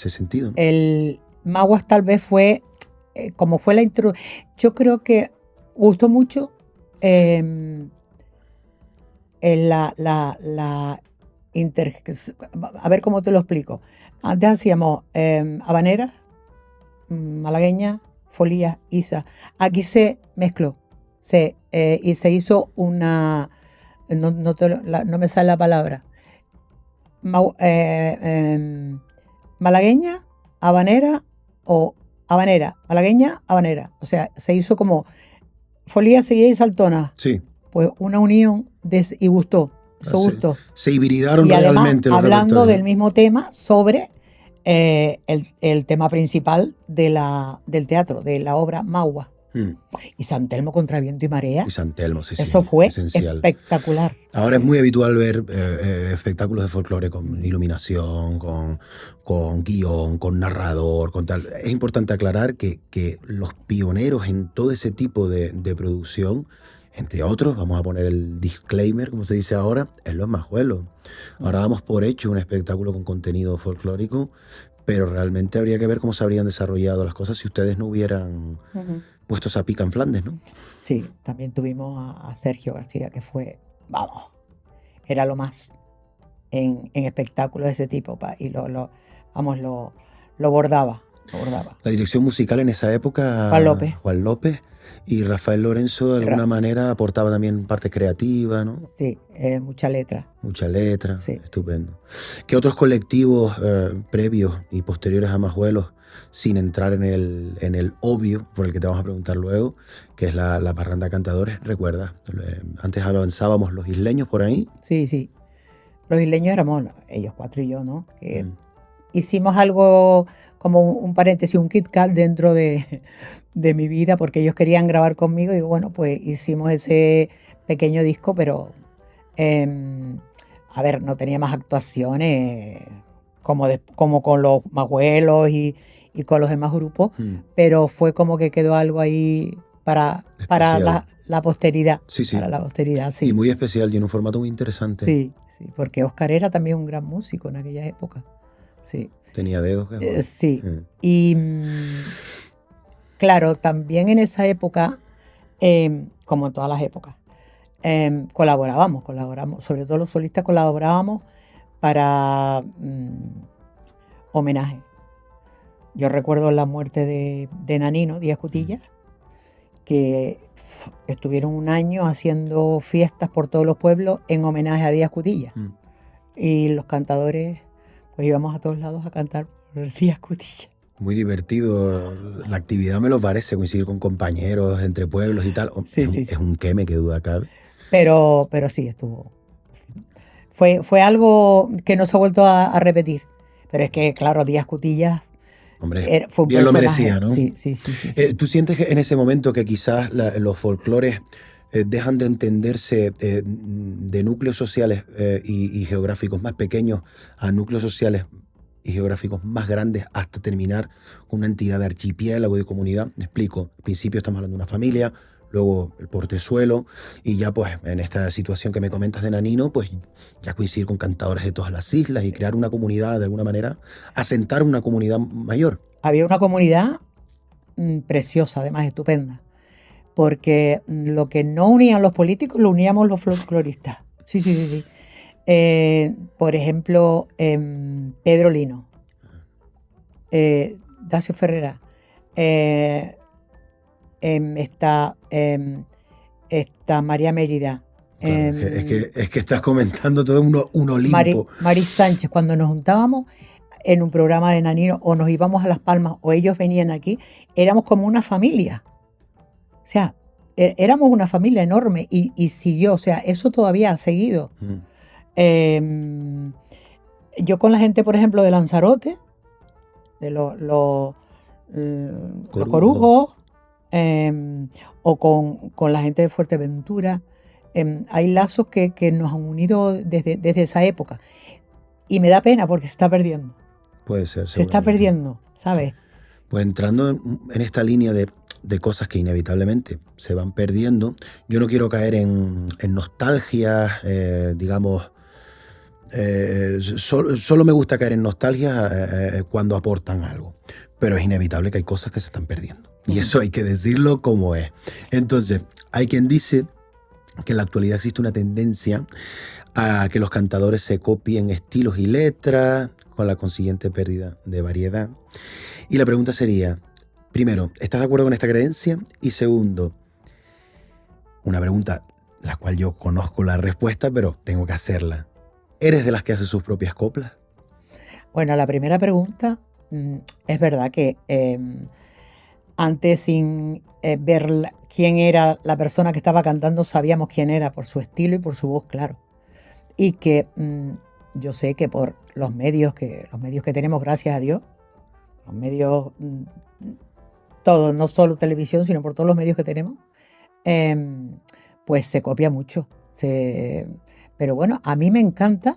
Speaker 1: sentido, ¿no?
Speaker 2: El Maguas tal vez fue, como fue la introducción, yo creo que gustó mucho a ver cómo te lo explico. Antes hacíamos habaneras, malagueña, folías, isa. Aquí se mezcló y se hizo una, no me sale la palabra, malagueña, habanera o habanera, malagueña, habanera. O sea, se hizo como folía, seguida y saltona.
Speaker 1: Sí.
Speaker 2: Pues una unión y gustó, eso gustó.
Speaker 1: Se hibridaron
Speaker 2: Y además,
Speaker 1: realmente los
Speaker 2: hablando
Speaker 1: repertorios.
Speaker 2: del mismo tema sobre el tema principal del teatro, de la obra Magua. Y San Telmo contra viento y marea.
Speaker 1: Y San Telmo, sí,
Speaker 2: Eso
Speaker 1: sí,
Speaker 2: fue
Speaker 1: esencial.
Speaker 2: espectacular.
Speaker 1: Ahora es muy habitual ver espectáculos de folclore con iluminación, con guión, con narrador, con tal. Es importante aclarar que los pioneros en todo ese tipo de producción, entre otros, vamos a poner el disclaimer, como se dice ahora, es Los Majuelos. Ahora damos por hecho un espectáculo con contenido folclórico, pero realmente habría que ver cómo se habrían desarrollado las cosas si ustedes no hubieran puestos a pica en Flandes, ¿no?
Speaker 2: Sí, también tuvimos a Sergio García, que fue, vamos, era lo más en espectáculos de ese tipo, y lo bordaba.
Speaker 1: La dirección musical en esa época, Juan López, y Rafael Lorenzo de alguna manera aportaba también parte creativa, ¿no?
Speaker 2: Sí, mucha letra.
Speaker 1: Mucha letra,
Speaker 2: sí.
Speaker 1: Estupendo. ¿Qué otros colectivos previos y posteriores a Majuelos, sin entrar en el obvio, por el que te vamos a preguntar luego, que es la parranda Cantadores, recuerdas? Antes avanzábamos los isleños por ahí.
Speaker 2: Sí. Los isleños éramos ellos 4 y yo, ¿no? Que hicimos algo como un paréntesis, un Kit Kat dentro de mi vida, porque ellos querían grabar conmigo y bueno, pues hicimos ese pequeño disco, pero a ver, no tenía más actuaciones como con los Majuelos y con los demás grupos, pero fue como que quedó algo ahí para la posteridad.
Speaker 1: Sí.
Speaker 2: Para la posteridad, sí.
Speaker 1: Y muy especial y en un formato muy interesante.
Speaker 2: Sí, porque Óscar era también un gran músico en aquella época. Sí.
Speaker 1: Tenía dedos.
Speaker 2: Sí. Y claro, también en esa época, como en todas las épocas, colaboramos, sobre todo los solistas colaborábamos para homenaje. Yo recuerdo la muerte de Nanino, Díaz Cutillas, que estuvieron un año haciendo fiestas por todos los pueblos en homenaje a Díaz Cutillas. Y los cantadores, pues íbamos a todos lados a cantar por Díaz Cutillas.
Speaker 1: Muy divertido, la actividad me lo parece, coincidir con compañeros entre pueblos y tal.
Speaker 2: Sí.
Speaker 1: Es un queme, que duda cabe.
Speaker 2: Pero sí, estuvo. Fue algo que no se ha vuelto a repetir. Pero es que, claro, Díaz Cutillas,
Speaker 1: hombre,
Speaker 2: fue un
Speaker 1: bien lo
Speaker 2: personaje.
Speaker 1: merecía, ¿no?
Speaker 2: Sí.
Speaker 1: ¿Tú sientes que en ese momento que quizás los folclores dejan de entenderse de núcleos sociales y geográficos más pequeños a núcleos sociales y geográficos más grandes hasta terminar con una entidad de archipiélago y de comunidad? Me explico. Al principio estamos hablando de una familia, luego el portezuelo, y ya pues en esta situación que me comentas de Nanino, pues ya coincidir con cantadores de todas las islas y crear una comunidad de alguna manera, asentar una comunidad mayor.
Speaker 2: Había una comunidad preciosa, además estupenda, porque lo que no unían los políticos lo uníamos los folcloristas. Sí. Por ejemplo, Pedro Lino, Dacio Ferrera, está María Mérida.
Speaker 1: Claro, es que estás comentando todo un Olimpo.
Speaker 2: Mari Sánchez, cuando nos juntábamos en un programa de Nanino o nos íbamos a Las Palmas o ellos venían aquí, éramos como una familia. O sea, éramos una familia enorme y siguió, o sea, eso todavía ha seguido. Yo con la gente, por ejemplo, de Lanzarote, de los Corujos, o con la gente de Fuerteventura, hay lazos que nos han unido desde esa época. Y me da pena porque se está perdiendo.
Speaker 1: Puede ser.
Speaker 2: Se está perdiendo, ¿sabes?
Speaker 1: Pues entrando en esta línea de cosas que inevitablemente se van perdiendo, yo no quiero caer en nostalgia, digamos. Solo me gusta caer en nostalgia cuando aportan algo, pero es inevitable que hay cosas que se están perdiendo y eso hay que decirlo como es. Entonces, hay quien dice que en la actualidad existe una tendencia a que los cantadores se copien estilos y letras, con la consiguiente pérdida de variedad. Y la pregunta sería, primero, ¿estás de acuerdo con esta creencia? Y segundo, una pregunta la cual yo conozco la respuesta, pero tengo que hacerla. ¿Eres de las que hace sus propias coplas?
Speaker 2: Bueno, la primera pregunta, es verdad que antes sin ver quién era la persona que estaba cantando, sabíamos quién era por su estilo y por su voz, claro. Y que yo sé que por los medios que tenemos, gracias a Dios, los medios, todos, no solo televisión, sino por todos los medios que tenemos, pues se copia mucho. Pero bueno, a mí me encanta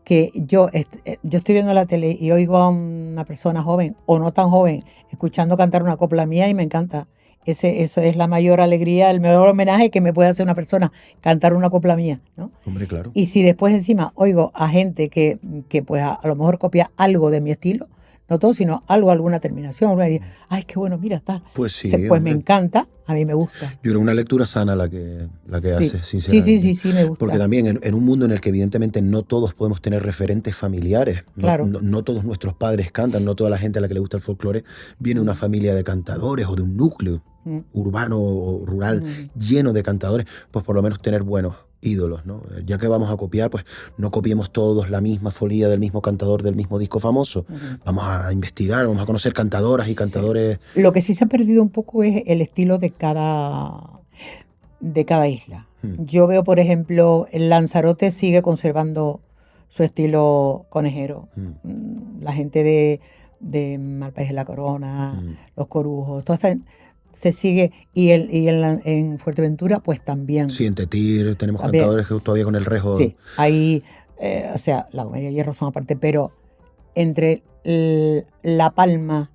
Speaker 2: que yo estoy viendo la tele y oigo a una persona joven o no tan joven escuchando cantar una copla mía y me encanta. Eso es la mayor alegría, el mejor homenaje que me puede hacer una persona, cantar una copla mía, ¿no?
Speaker 1: Hombre, claro.
Speaker 2: Y si después encima oigo a gente que pues a lo mejor copia algo de mi estilo, no todo, sino algo, alguna terminación, ay, qué bueno, mira, está.
Speaker 1: Pues sí,
Speaker 2: pues me encanta, a mí me gusta.
Speaker 1: Yo creo una lectura sana la que
Speaker 2: Sí.
Speaker 1: hace, sinceramente.
Speaker 2: Sí, me gusta.
Speaker 1: Porque también en un mundo en el que evidentemente no todos podemos tener referentes familiares,
Speaker 2: Claro.
Speaker 1: no todos nuestros padres cantan, no toda la gente a la que le gusta el folclore viene de una familia de cantadores o de un núcleo urbano o rural lleno de cantadores, pues por lo menos tener buenos ídolos, ¿no? Ya que vamos a copiar, pues no copiemos todos la misma folía del mismo cantador del mismo disco famoso. Vamos a investigar, vamos a conocer cantadoras y cantadores.
Speaker 2: Sí. Lo que sí se ha perdido un poco es el estilo de cada isla. Yo veo, por ejemplo, el Lanzarote sigue conservando su estilo conejero. La gente de Malpaís de la Corona, los Corujos, toda esta se sigue, y en Fuerteventura pues también.
Speaker 1: Sí, en Tetir tenemos también cantadores que todavía con el rejo.
Speaker 2: Sí, ahí, o sea, La Gomera y Hierro son aparte, pero entre La Palma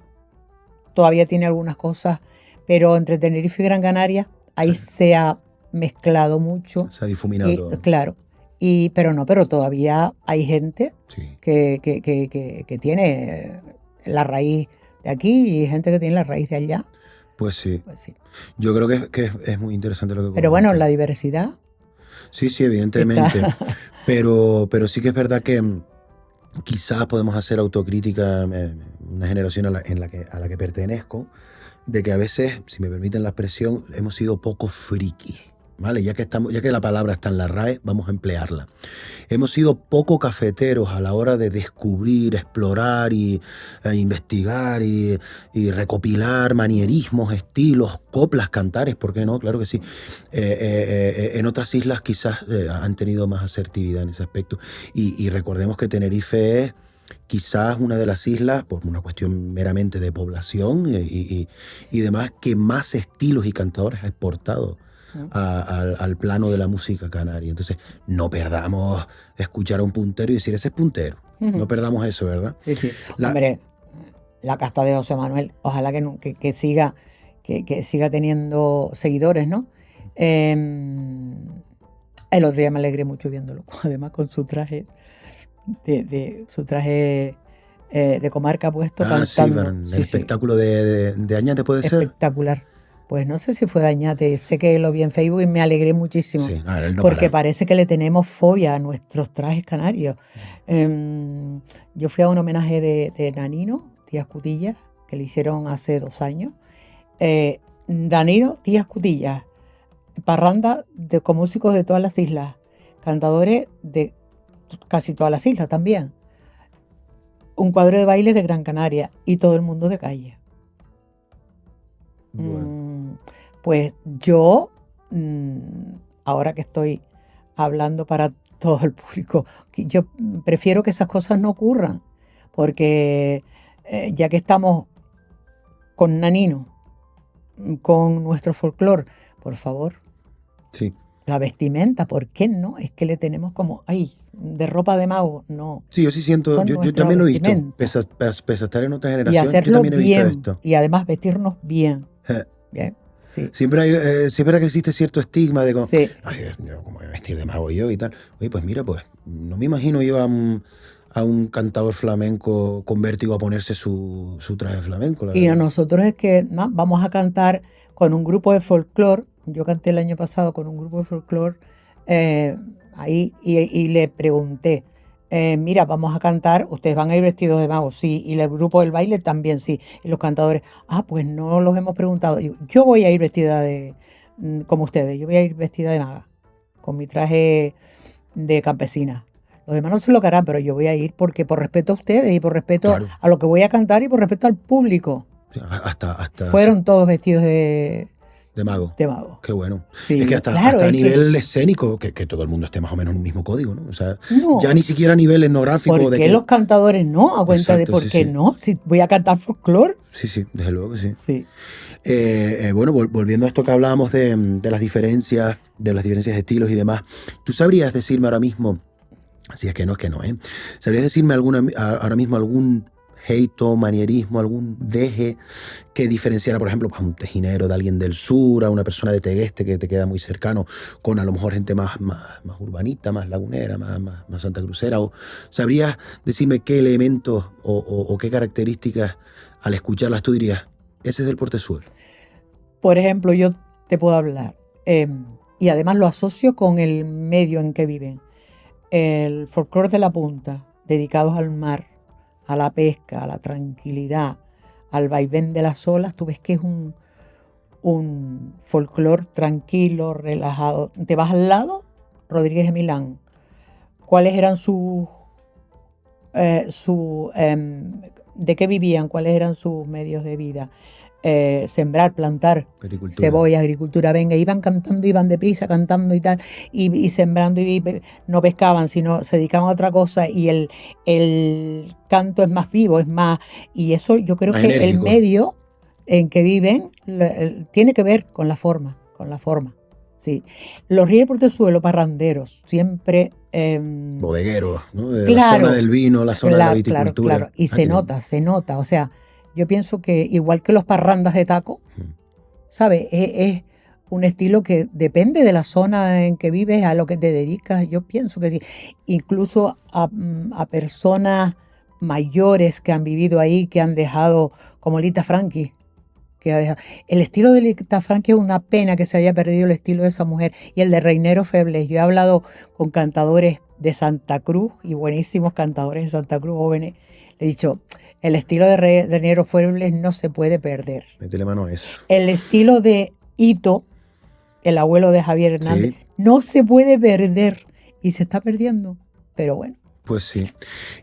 Speaker 2: todavía tiene algunas cosas, pero entre Tenerife y Gran Canaria ahí se ha mezclado mucho.
Speaker 1: Se ha difuminado.
Speaker 2: Claro. Pero todavía hay gente que tiene la raíz de aquí y gente que tiene la raíz de allá.
Speaker 1: Pues sí. Yo creo que es muy interesante lo que comentas.
Speaker 2: Pero bueno, la diversidad.
Speaker 1: Sí, evidentemente. Pero sí que es verdad que quizás podemos hacer autocrítica, una generación a la que pertenezco, de que a veces, si me permiten la expresión, hemos sido poco frikis. ¿Vale? Ya que la palabra está en la RAE, vamos a emplearla. Hemos sido poco cafeteros a la hora de descubrir, explorar e investigar y recopilar manierismos, estilos, coplas, cantares, ¿por qué no? Claro que sí. En otras islas quizás han tenido más asertividad en ese aspecto. Y recordemos que Tenerife es quizás una de las islas, por una cuestión meramente de población y demás, que más estilos y cantadores ha exportado al plano de la música canaria. Entonces, no perdamos escuchar a un puntero y decir, ese es puntero. No perdamos eso, ¿verdad?
Speaker 2: Sí. Hombre, la casta de José Manuel, ojalá que siga teniendo seguidores, ¿no? El otro día me alegré mucho viéndolo, además con su traje de comarca puesto, cantando.
Speaker 1: Sí, el espectáculo de Añate puede ser.
Speaker 2: Espectacular. Pues no sé si fue de Añate, sé que lo vi en Facebook y me alegré muchísimo, porque parece que le tenemos fobia a nuestros trajes canarios. Yo fui a un homenaje de Danino Díaz Cutillas, que le hicieron hace 2 años. Danino Díaz Cutillas, parranda con músicos de todas las islas, cantadores de casi todas las islas también. Un cuadro de baile de Gran Canaria y todo el mundo de calle.
Speaker 1: Bueno.
Speaker 2: Pues yo, ahora que estoy hablando para todo el público, yo prefiero que esas cosas no ocurran, porque ya que estamos con Nanino, con nuestro folclore, por favor,
Speaker 1: sí.
Speaker 2: La vestimenta, ¿por qué no? Es que le tenemos como, de ropa de mago, no.
Speaker 1: Sí, yo sí siento, yo también lo he visto, pese a estar en otra generación,
Speaker 2: y hacerlo
Speaker 1: yo también he
Speaker 2: bien,
Speaker 1: visto esto.
Speaker 2: Y además vestirnos bien. Bien. Sí.
Speaker 1: Siempre que existe cierto estigma de como,
Speaker 2: sí.
Speaker 1: Yo como voy a vestir de mago yo y tal. Oye, pues mira, pues no me imagino yo a un cantador flamenco con vértigo a ponerse su traje flamenco.
Speaker 2: Y a nosotros es que vamos a cantar con un grupo de folclore. Yo canté el año pasado con un grupo de folclore ahí y le pregunté, mira, vamos a cantar, ustedes van a ir vestidos de mago, sí, y el grupo del baile también, sí, y los cantadores, pues no los hemos preguntado. Yo voy a ir vestida como ustedes, yo voy a ir vestida de maga, con mi traje de campesina. Los demás no se lo harán, pero yo voy a ir porque por respeto a ustedes y por respeto a lo que voy a cantar y por respeto al público.
Speaker 1: Hasta
Speaker 2: Fueron todos vestidos de
Speaker 1: mago.
Speaker 2: de mago.
Speaker 1: Qué bueno.
Speaker 2: Sí,
Speaker 1: Es que hasta
Speaker 2: claro,
Speaker 1: a
Speaker 2: es
Speaker 1: nivel escénico, que todo el mundo esté más o menos en un mismo código, ¿no? O sea,
Speaker 2: no,
Speaker 1: ya ni siquiera a nivel etnográfico
Speaker 2: ¿por
Speaker 1: de
Speaker 2: qué
Speaker 1: que...
Speaker 2: los cantadores no? A cuenta de
Speaker 1: Exacto,
Speaker 2: por
Speaker 1: sí,
Speaker 2: qué
Speaker 1: sí.
Speaker 2: no, si voy a cantar folclore.
Speaker 1: Sí, desde luego que sí.
Speaker 2: Sí.
Speaker 1: Bueno, volviendo a esto que hablábamos de las diferencias de estilos y demás, ¿tú sabrías decirme ahora mismo, si es que no, ¿sabrías decirme ahora mismo algún gesto, manierismo, algún deje que diferenciara, por ejemplo, pues, a un tejinero de alguien del sur, a una persona de Tegueste que te queda muy cercano, con a lo mejor gente más urbanita, más lagunera, más santacrucera? ¿O sabrías decirme qué elementos o qué características al escucharlas tú dirías, ese es del portezuelo?
Speaker 2: Por ejemplo, yo te puedo hablar, y además lo asocio con el medio en que viven. El folclore de la punta, dedicados al mar, a la pesca, a la tranquilidad, al vaivén de las olas, tú ves que es un folclore tranquilo, relajado. Te vas al lado, Rodríguez de Milán. ¿Cuáles eran de qué vivían? ¿Cuáles eran sus medios de vida? Sembrar, plantar,
Speaker 1: Agricultura.
Speaker 2: cebolla, agricultura, venga, iban cantando, iban deprisa cantando y tal, y sembrando, y no pescaban, sino se dedicaban a otra cosa, y el canto es más vivo, es más, y eso yo creo
Speaker 1: Más
Speaker 2: que el
Speaker 1: enérgico.
Speaker 2: medio en que viven tiene que ver con la forma, sí. Los ríos portezuelo parranderos, siempre...
Speaker 1: Bodegueros, ¿no? De la
Speaker 2: Claro,
Speaker 1: zona del vino, la zona de la viticultura.
Speaker 2: claro. Y
Speaker 1: Ah,
Speaker 2: se nota. O sea, yo pienso que igual que los parrandas de taco, ¿sabes? Es un estilo que depende de la zona en que vives, a lo que te dedicas. Yo pienso que sí. Incluso a personas mayores que han vivido ahí, que han dejado, como Lita Franchi, que ha dejado. El estilo de Lita Franchi es una pena que se haya perdido el estilo de esa mujer. Y el de Reinero Febles. Yo he hablado con cantadores de Santa Cruz y buenísimos cantadores de Santa Cruz jóvenes. Le he dicho, el estilo de Reinero Febles no se puede perder.
Speaker 1: Métele mano a eso.
Speaker 2: El estilo de Hito, el abuelo de Javier Hernández,
Speaker 1: Sí.
Speaker 2: no se puede perder y se está perdiendo. Pero bueno.
Speaker 1: Pues sí.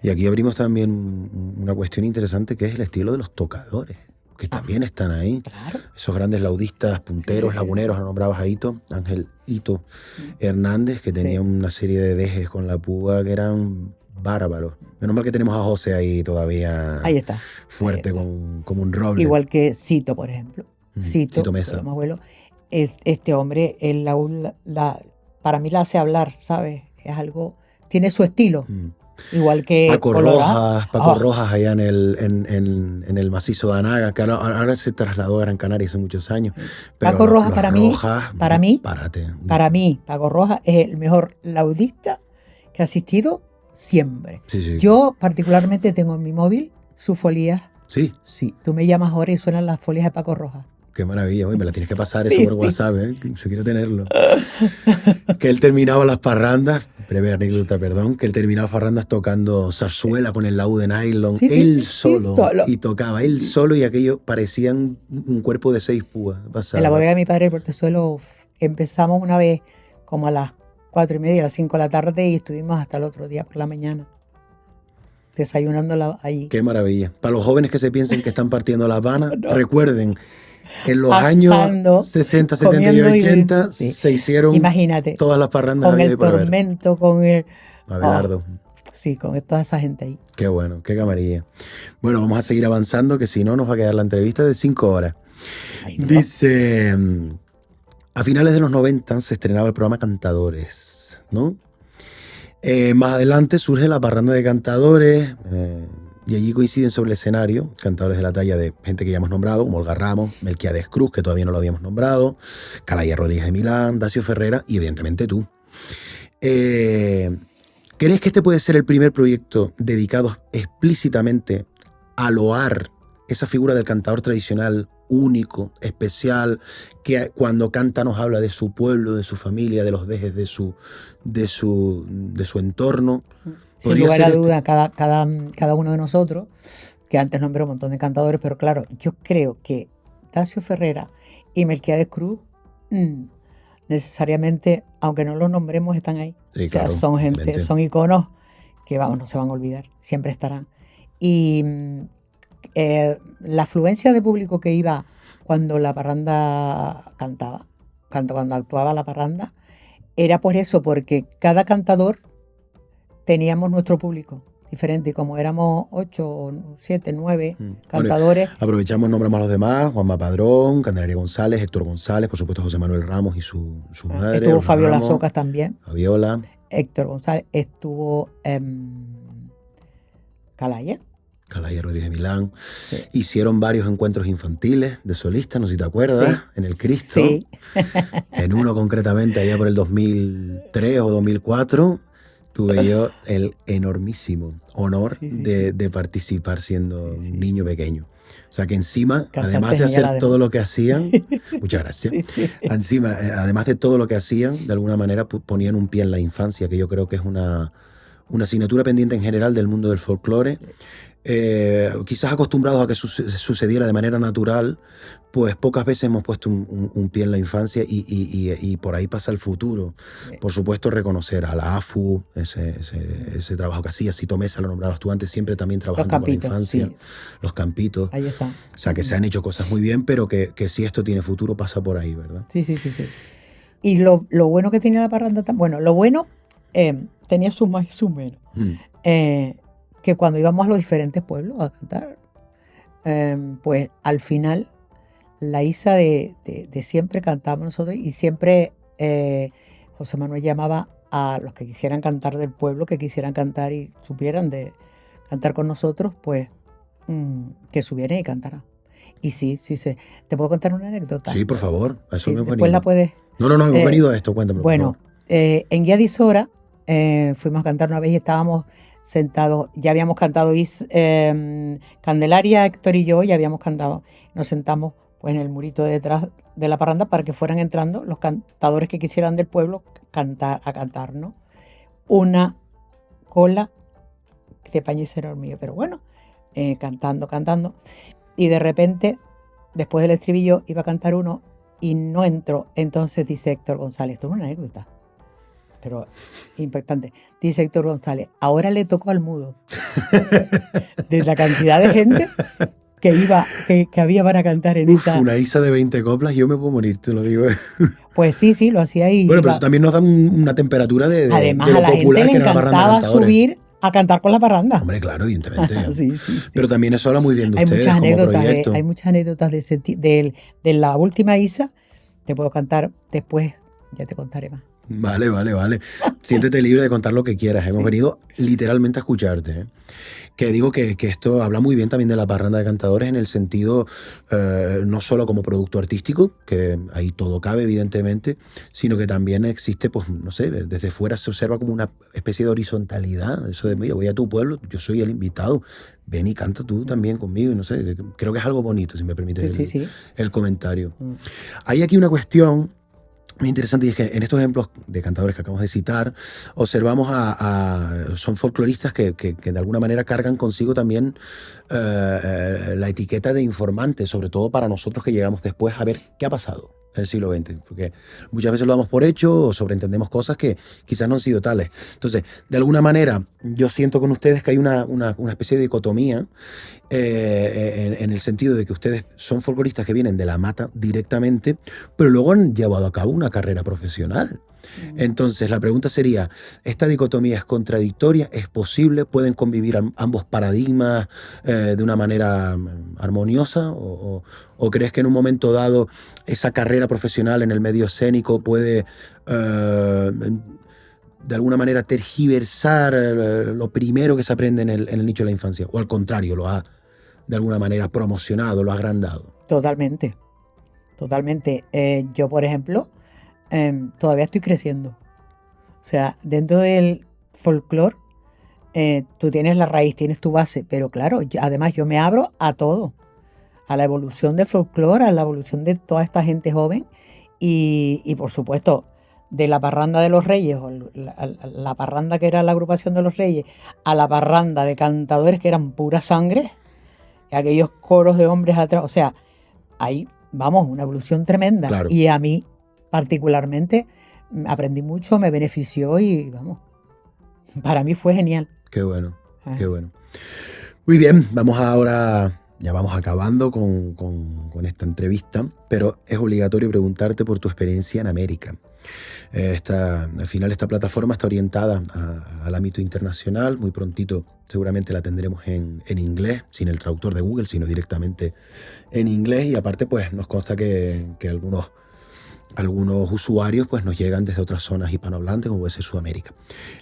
Speaker 1: Y aquí abrimos también una cuestión interesante que es el estilo de los tocadores, que también están ahí.
Speaker 2: Claro.
Speaker 1: Esos grandes laudistas, punteros, laguneros, nombrabas a Hito, Ángel Hito Hernández, que tenía una serie de dejes con la púa que eran bárbaros. Menos mal que tenemos a José ahí todavía
Speaker 2: Ahí está.
Speaker 1: fuerte como un roble.
Speaker 2: Igual que Cito, por ejemplo.
Speaker 1: Cito Mesa.
Speaker 2: Mi abuelo, este hombre, para mí la hace hablar, ¿sabes? Es algo, tiene su estilo. Igual que
Speaker 1: Paco Rojas allá en el macizo de Anaga, que ahora se trasladó a Gran Canaria hace muchos años. Pero
Speaker 2: Paco Rojas, para mí, Paco Rojas es el mejor laudista que ha asistido siempre.
Speaker 1: Sí.
Speaker 2: Yo particularmente tengo en mi móvil sus folías.
Speaker 1: Sí.
Speaker 2: Sí, tú me llamas ahora y suenan las folias de Paco Rojas.
Speaker 1: Qué maravilla, me la tienes que pasar eso por WhatsApp, si quiero tenerlo. Que él terminaba las parrandas, breve anécdota, perdón, que él terminaba las parrandas tocando zarzuela con el laúd de nylon, él solo, y tocaba él solo, y aquello parecía un cuerpo de 6 púas.
Speaker 2: En la bodega de mi padre, el portezuelo, empezamos una vez como a las 4:30, a las 5 de la tarde, y estuvimos hasta el otro día por la mañana, desayunando allí.
Speaker 1: Qué maravilla. Para los jóvenes que se piensen que están partiendo La Habana, recuerden, en los
Speaker 2: Asando,
Speaker 1: años 60, 70 y 80 se hicieron todas las parrandas.
Speaker 2: Con el Tormento, con el...
Speaker 1: Abelardo.
Speaker 2: Sí, con toda esa gente ahí.
Speaker 1: Qué bueno, qué camarilla. Bueno, vamos a seguir avanzando, que si no nos va a quedar la entrevista de 5 horas. Ay, no. Dice, a finales de los 90 se estrenaba el programa Cantadores, ¿no? Más adelante surge la parranda de cantadores, y allí coinciden sobre el escenario cantadores de la talla de gente que ya hemos nombrado, como Olga Ramos, Melquiades Cruz, que todavía no lo habíamos nombrado, Calaya Rodríguez de Milán, Dacio Ferrera y evidentemente tú. ¿Crees que este puede ser el primer proyecto dedicado explícitamente a loar esa figura del cantador tradicional único, especial, que cuando canta nos habla de su pueblo, de su familia, de los dejes de su entorno?
Speaker 2: Sin lugar a duda, cada uno de nosotros, que antes nombré un montón de cantadores, pero claro, yo creo que Dacio Ferrera y Melquiades Cruz necesariamente, aunque no los nombremos, están ahí.
Speaker 1: Sí,
Speaker 2: o sea,
Speaker 1: claro,
Speaker 2: son gente,
Speaker 1: obviamente.
Speaker 2: son iconos que no se van a olvidar, siempre estarán. Y La afluencia de público que iba cuando la parranda cantaba, cuando actuaba la parranda, era por eso, porque cada cantador teníamos nuestro público diferente, y como éramos 8, 7, 9 cantadores.
Speaker 1: Bueno, aprovechamos, nombramos a los demás: Juanma Padrón, Candelaria González, Héctor González, por supuesto José Manuel Ramos y su madre.
Speaker 2: Estuvo
Speaker 1: Rosa
Speaker 2: Fabiola
Speaker 1: Ramos,
Speaker 2: Socas también.
Speaker 1: Fabiola.
Speaker 2: Héctor González, estuvo Calaya.
Speaker 1: Calaya Rodríguez de Milán.
Speaker 2: Sí.
Speaker 1: Hicieron varios encuentros infantiles de solistas, no sé si te acuerdas,
Speaker 2: Sí.
Speaker 1: en el Cristo.
Speaker 2: Sí.
Speaker 1: En uno concretamente, allá por el 2003 o 2004, tuve yo el enormísimo honor de participar siendo un niño pequeño. O sea que encima,
Speaker 2: Cantaste
Speaker 1: además de
Speaker 2: genial,
Speaker 1: hacer todo lo que hacían, muchas gracias, encima, además de todo lo que hacían, de alguna manera ponían un pie en la infancia, que yo creo que es una asignatura pendiente en general del mundo del folclore. Quizás acostumbrados a que sucediera de manera natural, pues pocas veces hemos puesto un pie en la infancia y por ahí pasa el futuro. Por supuesto, reconocer a la AFU, ese trabajo que hacía. Cito Mesa, lo nombrabas tú antes, siempre también trabajando con la infancia. Sí. Los campitos.
Speaker 2: Ahí está.
Speaker 1: O sea, que se han hecho cosas muy bien, pero que si esto tiene futuro pasa por ahí, ¿verdad?
Speaker 2: Sí. Y lo bueno que tenía la parranda, bueno, lo bueno tenía su más y su menos. Que cuando íbamos a los diferentes pueblos a cantar, pues al final la Isa de siempre cantábamos nosotros, y siempre José Manuel llamaba a los que quisieran cantar del pueblo, que quisieran cantar y supieran de cantar con nosotros, pues que subieran y cantaran. Y sí. ¿Te puedo contar una anécdota?
Speaker 1: Sí, por favor. A eso me hemos
Speaker 2: después
Speaker 1: venido.
Speaker 2: La puedes...
Speaker 1: No, hemos venido a esto, cuéntame.
Speaker 2: Bueno, en Guía de Isora fuimos a cantar una vez y estábamos sentados, ya habíamos cantado Candelaria, Héctor y yo, ya habíamos cantado. Nos sentamos pues en el murito de detrás de la parranda para que fueran entrando los cantadores que quisieran del pueblo a cantar, ¿no? Una cola de pañicero mío, pero bueno, cantando. Y de repente, después del estribillo, iba a cantar uno y no entró. Entonces dice Héctor González, esto es una anécdota, pero impactante. Dice Héctor González, ahora le tocó al mudo. De la cantidad de gente que había para cantar en esa...
Speaker 1: Una Isa de 20 coplas, yo me puedo morir, te lo digo.
Speaker 2: Pues sí, lo hacía ahí.
Speaker 1: Bueno, pero eso también nos da una temperatura de
Speaker 2: además,
Speaker 1: de lo
Speaker 2: a la
Speaker 1: popular
Speaker 2: gente
Speaker 1: que
Speaker 2: le
Speaker 1: era la parranda de
Speaker 2: encantaba
Speaker 1: cantadores.
Speaker 2: subir a cantar con la parranda.
Speaker 1: Hombre, claro, evidentemente.
Speaker 2: Sí.
Speaker 1: Pero también eso habla muy bien de
Speaker 2: Hay
Speaker 1: ustedes
Speaker 2: muchas
Speaker 1: como
Speaker 2: anécdotas,
Speaker 1: proyecto.
Speaker 2: hay muchas anécdotas de la última Isa. Te puedo cantar después, ya te contaré más.
Speaker 1: Vale. Siéntete libre de contar lo que quieras. Hemos venido literalmente a escucharte. Que digo que esto habla muy bien también de la parranda de cantadores en el sentido no solo como producto artístico, que ahí todo cabe evidentemente, sino que también existe, pues no sé, desde fuera se observa como una especie de horizontalidad. Eso de, mira, voy a tu pueblo, yo soy el invitado, ven y canta tú también conmigo. Y no sé, creo que es algo bonito, si me permites el comentario. Hay aquí una cuestión muy interesante, y es que en estos ejemplos de cantadores que acabamos de citar, observamos son folcloristas que de alguna manera cargan consigo también la etiqueta de informante, sobre todo para nosotros que llegamos después a ver qué ha pasado en el siglo XX, porque muchas veces lo damos por hecho o sobreentendemos cosas que quizás no han sido tales. Entonces, de alguna manera, yo siento con ustedes que hay una especie de dicotomía en el sentido de que ustedes son folcloristas que vienen de la mata directamente, pero luego han llevado a cabo una carrera profesional. Entonces, la pregunta sería, ¿esta dicotomía es contradictoria? ¿Es posible? ¿Pueden convivir ambos paradigmas de una manera armoniosa? ¿O crees que en un momento dado esa carrera profesional en el medio escénico puede de alguna manera tergiversar lo primero que se aprende en el nicho de la infancia? ¿O al contrario, lo ha de alguna manera promocionado, lo ha agrandado?
Speaker 2: Totalmente. Yo, por ejemplo, todavía estoy creciendo. O sea, dentro del folclore, tú tienes la raíz, tienes tu base, pero claro, además yo me abro a todo, a la evolución del folclore, a la evolución de toda esta gente joven y por supuesto, de la parranda de los Reyes, o la parranda que era la agrupación de los Reyes, a la parranda de cantadores que eran pura sangre, aquellos coros de hombres atrás, o sea, ahí, vamos, una evolución tremenda.
Speaker 1: Claro.
Speaker 2: Y a mí, particularmente, aprendí mucho, me benefició y, vamos, para mí fue genial.
Speaker 1: Qué bueno, qué bueno. Muy bien, vamos ahora ya vamos acabando con esta entrevista, pero es obligatorio preguntarte por tu experiencia en América. Al final esta plataforma está orientada al ámbito internacional. Muy prontito seguramente la tendremos en inglés, sin el traductor de Google, sino directamente en inglés. Y aparte pues nos consta que algunos usuarios pues nos llegan desde otras zonas hispanohablantes, como puede ser Sudamérica.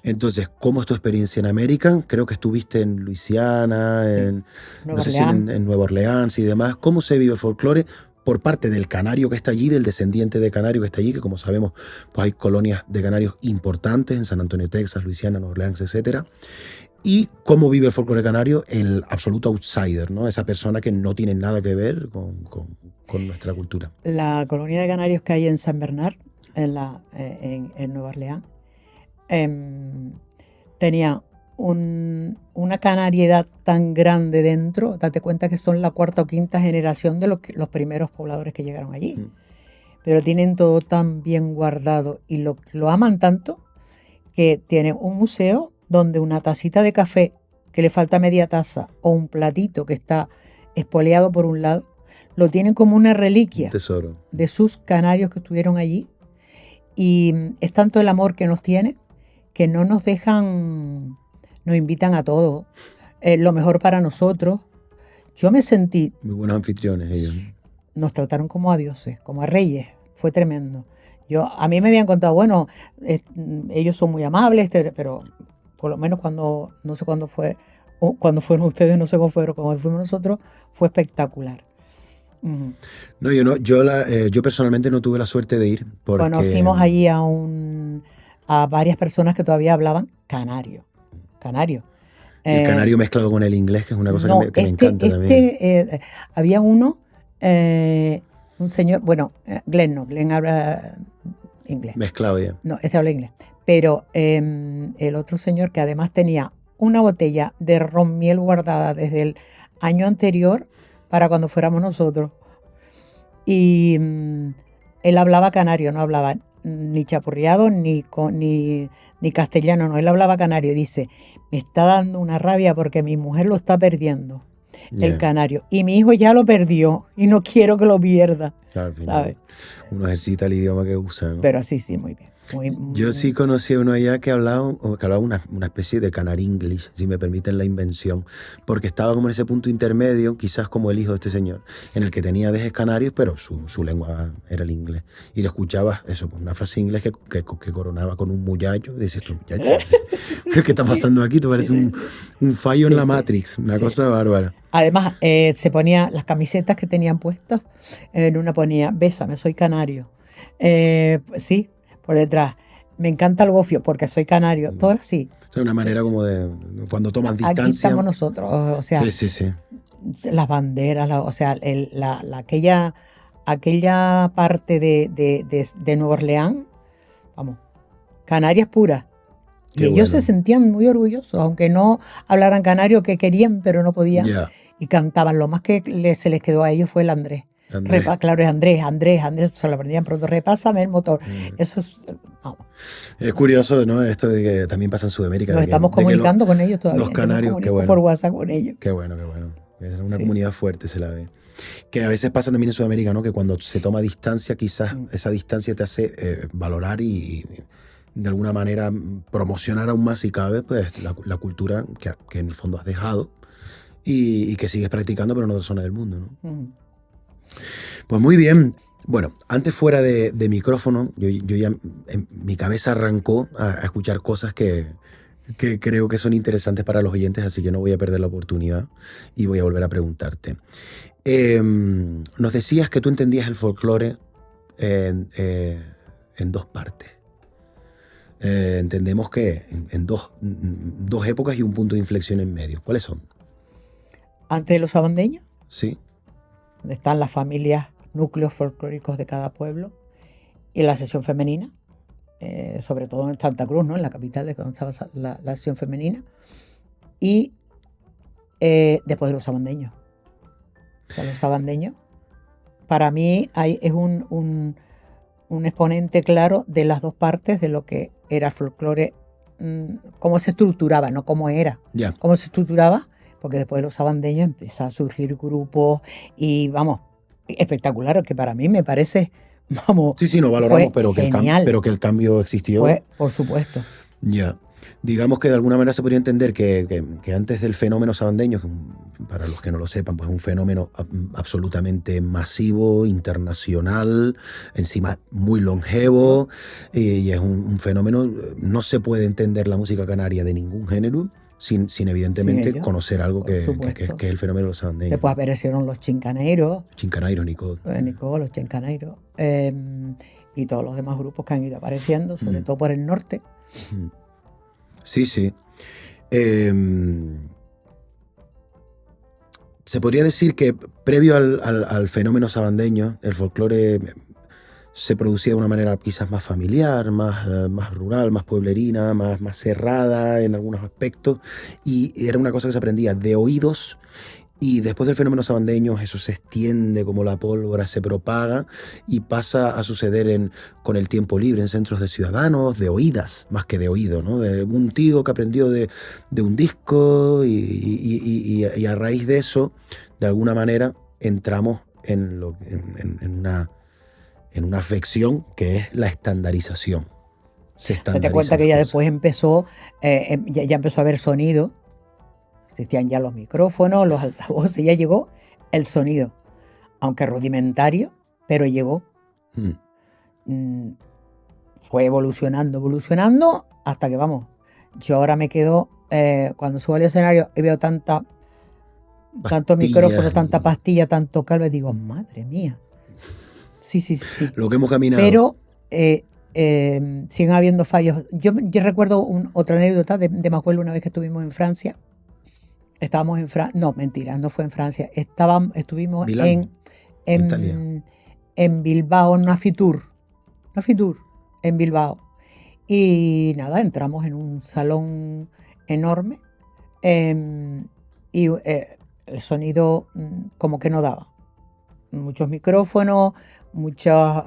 Speaker 1: Entonces, ¿cómo es tu experiencia en América? Creo que estuviste en Luisiana,
Speaker 2: Sí.
Speaker 1: no sé si en Nueva Orleans y demás. ¿Cómo se vive el folclore por parte del canario que está allí, del descendiente de canario que está allí, que como sabemos pues hay colonias de canarios importantes en San Antonio, Texas, Luisiana, Nueva Orleans, etcétera? Y cómo vive el folclore canario el absoluto outsider, ¿no? Esa persona que no tiene nada que ver con nuestra cultura.
Speaker 2: La colonia de canarios que hay en San Bernard, en Nueva Orleans, tenía una canariedad tan grande dentro. Date cuenta que son la cuarta o quinta generación de los primeros pobladores que llegaron allí. Pero tienen todo tan bien guardado y lo aman tanto que tienen un museo donde una tacita de café que le falta media taza o un platito que está espoleado por un lado, lo tienen como una reliquia,
Speaker 1: un tesoro
Speaker 2: de sus canarios que estuvieron allí. Y es tanto el amor que nos tienen que no nos dejan, nos invitan a todo, lo mejor para nosotros. Yo me sentí...
Speaker 1: Muy buenos anfitriones ellos, ¿no?
Speaker 2: Nos trataron como a dioses, como a reyes. Fue tremendo. A mí me habían contado, bueno, ellos son muy amables, pero por lo menos no sé cuándo fue, o cuando fueron ustedes, no sé cómo fueron, cuando fuimos nosotros, fue espectacular.
Speaker 1: No, yo personalmente no tuve la suerte de ir porque...
Speaker 2: Conocimos allí a varias personas que todavía hablaban canario.
Speaker 1: El canario mezclado con el inglés, que es una cosa que me encanta también.
Speaker 2: Había un señor, bueno, Glenn habla inglés.
Speaker 1: Mezclado ya.
Speaker 2: No, habla inglés. Pero el otro señor que además tenía una botella de ron miel guardada desde el año anterior para cuando fuéramos nosotros. Y él hablaba canario, no hablaba ni chapurreado ni castellano, no, él hablaba canario. Dice, me está dando una rabia porque mi mujer lo está perdiendo, el canario, y mi hijo ya lo perdió y no quiero que lo pierda.
Speaker 1: Claro, al final, ¿sabes? Uno ejercita el idioma que usa, ¿no?
Speaker 2: Pero sí, muy bien.
Speaker 1: Yo sí conocí a uno allá que hablaba una especie de Canary English, si me permiten la invención, porque estaba como en ese punto intermedio, quizás como el hijo de este señor, en el que tenía dejes canarios, pero su lengua era el inglés. Y le escuchabas eso, una frase inglés que coronaba con un muchacho, y dices tú, muchacho, ¿pero qué está pasando aquí? Tú pareces un fallo en la Matrix, una cosa bárbara.
Speaker 2: Además, se ponía las camisetas que tenían puestas, en una ponía, bésame, soy canario. Sí, por detrás, me encanta el gofio porque soy canario, todo así.
Speaker 1: Es una manera como de, cuando tomas distancia.
Speaker 2: Aquí estamos nosotros, o sea,
Speaker 1: sí.
Speaker 2: Las banderas, o sea, aquella parte de Nueva Orleans, vamos, Canarias puras. Y ellos se sentían muy orgullosos, aunque no hablaran canario, que querían, pero no podían. Y cantaban. Lo más que se les quedó a ellos fue el Andrés. Claro, es Andrés, se lo aprendían pronto. Repásame el motor. Eso es... Vamos.
Speaker 1: Es curioso, ¿no? Esto de que también pasa en Sudamérica.
Speaker 2: Nos estamos comunicando con ellos todavía.
Speaker 1: Los canarios, qué bueno.
Speaker 2: Por WhatsApp con ellos.
Speaker 1: Qué bueno. Es una comunidad fuerte, se la ve. Que a veces pasa también en Sudamérica, ¿no? Que cuando se toma distancia, quizás esa distancia te hace valorar y de alguna manera promocionar aún más, si cabe, pues la cultura que en el fondo has dejado y que sigues practicando, pero en otra zona del mundo, ¿no? Pues muy bien. Bueno, antes fuera de micrófono, yo ya en mi cabeza arrancó a escuchar cosas que creo que son interesantes para los oyentes, así que no voy a perder la oportunidad y voy a volver a preguntarte. Nos decías que tú entendías el folclore en dos partes. Entendemos que en dos épocas y un punto de inflexión en medio. ¿Cuáles son?
Speaker 2: Antes de los sabandeños.
Speaker 1: Sí.
Speaker 2: Donde están las familias, núcleos folclóricos de cada pueblo, y la sección femenina, sobre todo en Santa Cruz, ¿no? En la capital, de donde estaba la sección femenina, y después de los sabandeños. O sea, los sabandeños, para mí, es un exponente claro de las dos partes de lo que era folclore, cómo se estructuraba, no cómo era, cómo se estructuraba, porque después de los sabandeños empieza a surgir grupos y vamos, espectacular, que para mí me parece, vamos,
Speaker 1: Sí, sí, no valoramos,
Speaker 2: fue genial.
Speaker 1: pero que el cambio existió.
Speaker 2: Fue, por supuesto.
Speaker 1: Ya. Digamos que de alguna manera se podría entender que antes del fenómeno sabandeño, que para los que no lo sepan, pues es un fenómeno absolutamente masivo, internacional, encima muy longevo, y es un fenómeno, no se puede entender la música canaria de ningún género sin evidentemente
Speaker 2: ello,
Speaker 1: conocer algo
Speaker 2: por
Speaker 1: que
Speaker 2: supuesto.
Speaker 1: es el fenómeno de los sabandeños.
Speaker 2: Después aparecieron los chincaneiros,
Speaker 1: Chincanairos, Nico.
Speaker 2: los chincaneiros, y todos los demás grupos que han ido apareciendo, sobre todo por el norte.
Speaker 1: Sí, sí. Se podría decir que previo al fenómeno sabandeño, el folclore se producía de una manera quizás más familiar, más rural, más pueblerina, más cerrada en algunos aspectos, y era una cosa que se aprendía de oídos. Y después del fenómeno sabandeño eso se extiende como la pólvora, se propaga y pasa a suceder con el tiempo libre en centros de ciudadanos, de oídas, más que de oído, ¿no? De un tío que aprendió de un disco y a raíz de eso, de alguna manera, entramos en una afección que es la estandarización. Se estandariza.
Speaker 2: Date cuenta que ya después empezó, ya empezó a haber sonido. Existían ya los micrófonos, los altavoces, ya llegó el sonido, aunque rudimentario, pero llegó. Fue evolucionando, hasta que vamos. Yo ahora me quedo, cuando subo al escenario y veo tanto micrófono, tanta pastilla, tanto cable, digo, madre mía. Sí.
Speaker 1: Lo que hemos caminado.
Speaker 2: Pero siguen habiendo fallos. Yo recuerdo otra anécdota de Majuelo, una vez que estuvimos en Francia. Estábamos en Francia, no, mentira, no fue en Francia. Estuvimos
Speaker 1: Milán,
Speaker 2: en Bilbao, en una Fitur, en Bilbao. Y nada, entramos en un salón enorme y el sonido como que no daba. Muchos micrófonos, muchos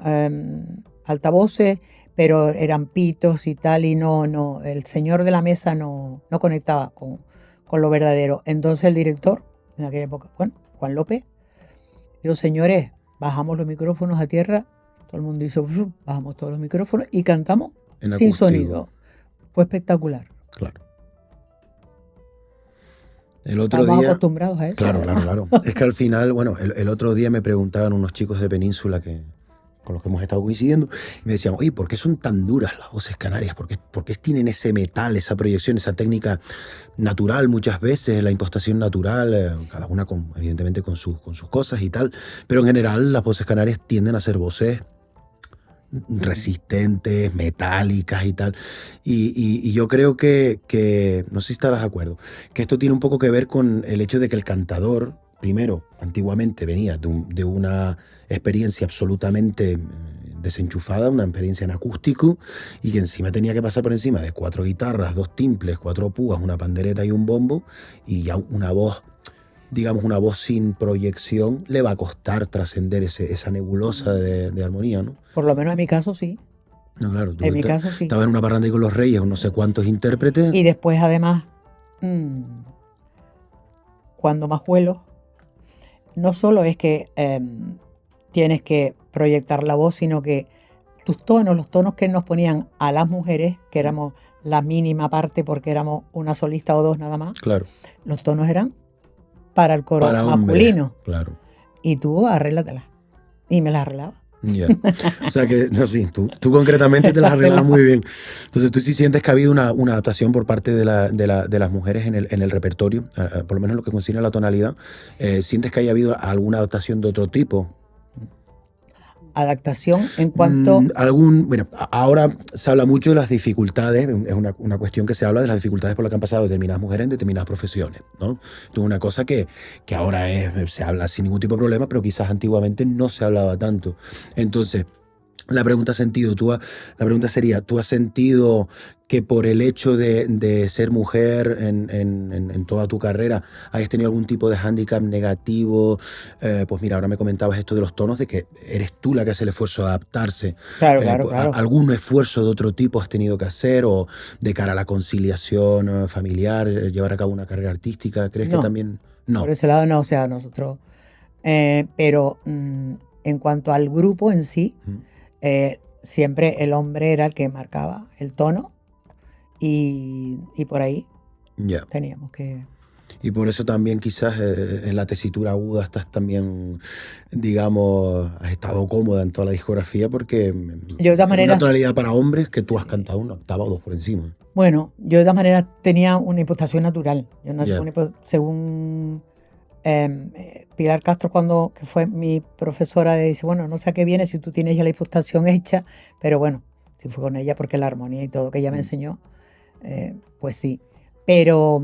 Speaker 2: altavoces, pero eran pitos y tal, y no, el señor de la mesa no conectaba con lo verdadero. Entonces el director, en aquella época, Juan López, dijo, señores, bajamos los micrófonos a tierra, todo el mundo hizo, bajamos todos los micrófonos y cantamos sin sonido. Fue espectacular.
Speaker 1: Claro. El otro
Speaker 2: Estamos
Speaker 1: día,
Speaker 2: acostumbrados a eso.
Speaker 1: Claro. Es que al final, el otro día me preguntaban unos chicos de Península con los que hemos estado coincidiendo, y me decían, oye, ¿por qué son tan duras las voces canarias? ¿Por qué tienen ese metal, esa proyección, esa técnica natural muchas veces, la impostación natural, cada una evidentemente con sus cosas y tal, pero en general las voces canarias tienden a ser voces resistentes, metálicas y tal, y yo creo que, no sé si estarás de acuerdo, que esto tiene un poco que ver con el hecho de que el cantador, primero, antiguamente venía de una experiencia absolutamente desenchufada, una experiencia en acústico, y que encima tenía que pasar por encima de 4 guitarras, 2 timples, 4 púas, una pandereta y un bombo, y ya una voz, digamos una voz sin proyección, le va a costar trascender esa nebulosa de armonía, ¿no?
Speaker 2: Por lo menos en mi caso sí.
Speaker 1: No, claro, tú
Speaker 2: en mi caso sí.
Speaker 1: Estabas en una parranda con los Reyes, con no sé cuántos intérpretes.
Speaker 2: Y después además, cuando Majuelo, no solo es que tienes que proyectar la voz, sino que los tonos que nos ponían a las mujeres, que éramos la mínima parte porque éramos una solista o dos nada más,
Speaker 1: claro,
Speaker 2: los tonos eran para el coro masculino.
Speaker 1: Hombre, claro.
Speaker 2: Y tú arréglatelas. Y me las arreglaba.
Speaker 1: Yeah. O sea que, no, sí, tú concretamente te las arreglabas muy bien. Entonces tú sí sientes que ha habido una adaptación por parte de las mujeres en el repertorio, por lo menos en lo que concierne a la tonalidad. ¿Sientes que haya habido alguna adaptación de otro tipo?
Speaker 2: Adaptación en cuanto...
Speaker 1: Bueno, ahora se habla mucho de las dificultades, es una cuestión que se habla de las dificultades por las que han pasado determinadas mujeres en determinadas profesiones, ¿no? Esto es una cosa que ahora se habla sin ningún tipo de problema, pero quizás antiguamente no se hablaba tanto. Entonces, La pregunta la pregunta sería, ¿tú has sentido que por el hecho de ser mujer en toda tu carrera hayas tenido algún tipo de hándicap negativo? Pues mira, ahora me comentabas esto de los tonos, de que eres tú la que hace el esfuerzo de adaptarse.
Speaker 2: Claro, claro,
Speaker 1: Pues,
Speaker 2: claro.
Speaker 1: ¿algún esfuerzo de otro tipo has tenido que hacer o de cara a la conciliación familiar, llevar a cabo una carrera artística? ¿Crees que
Speaker 2: No,
Speaker 1: también?
Speaker 2: por
Speaker 1: No.
Speaker 2: ese lado no, o sea, nosotros. Pero en cuanto al grupo en sí,
Speaker 1: Mm.
Speaker 2: siempre el hombre era el que marcaba el tono y por ahí
Speaker 1: Ya.
Speaker 2: teníamos que...
Speaker 1: Y por eso también quizás en la tesitura aguda estás también, digamos, has estado cómoda en toda la discografía porque
Speaker 2: Yo de todas
Speaker 1: en una
Speaker 2: maneras,
Speaker 1: tonalidad para hombres que tú has cantado una octava o dos por encima.
Speaker 2: bueno, yo de todas maneras tenía una impostación natural. Yo nací
Speaker 1: Ya.
Speaker 2: con según Pilar Castro, que fue mi profesora, dice, bueno, no sé a qué viene si tú tienes ya la impostación hecha, pero bueno, si fue con ella porque la armonía y todo que ella me enseñó, pues sí. Pero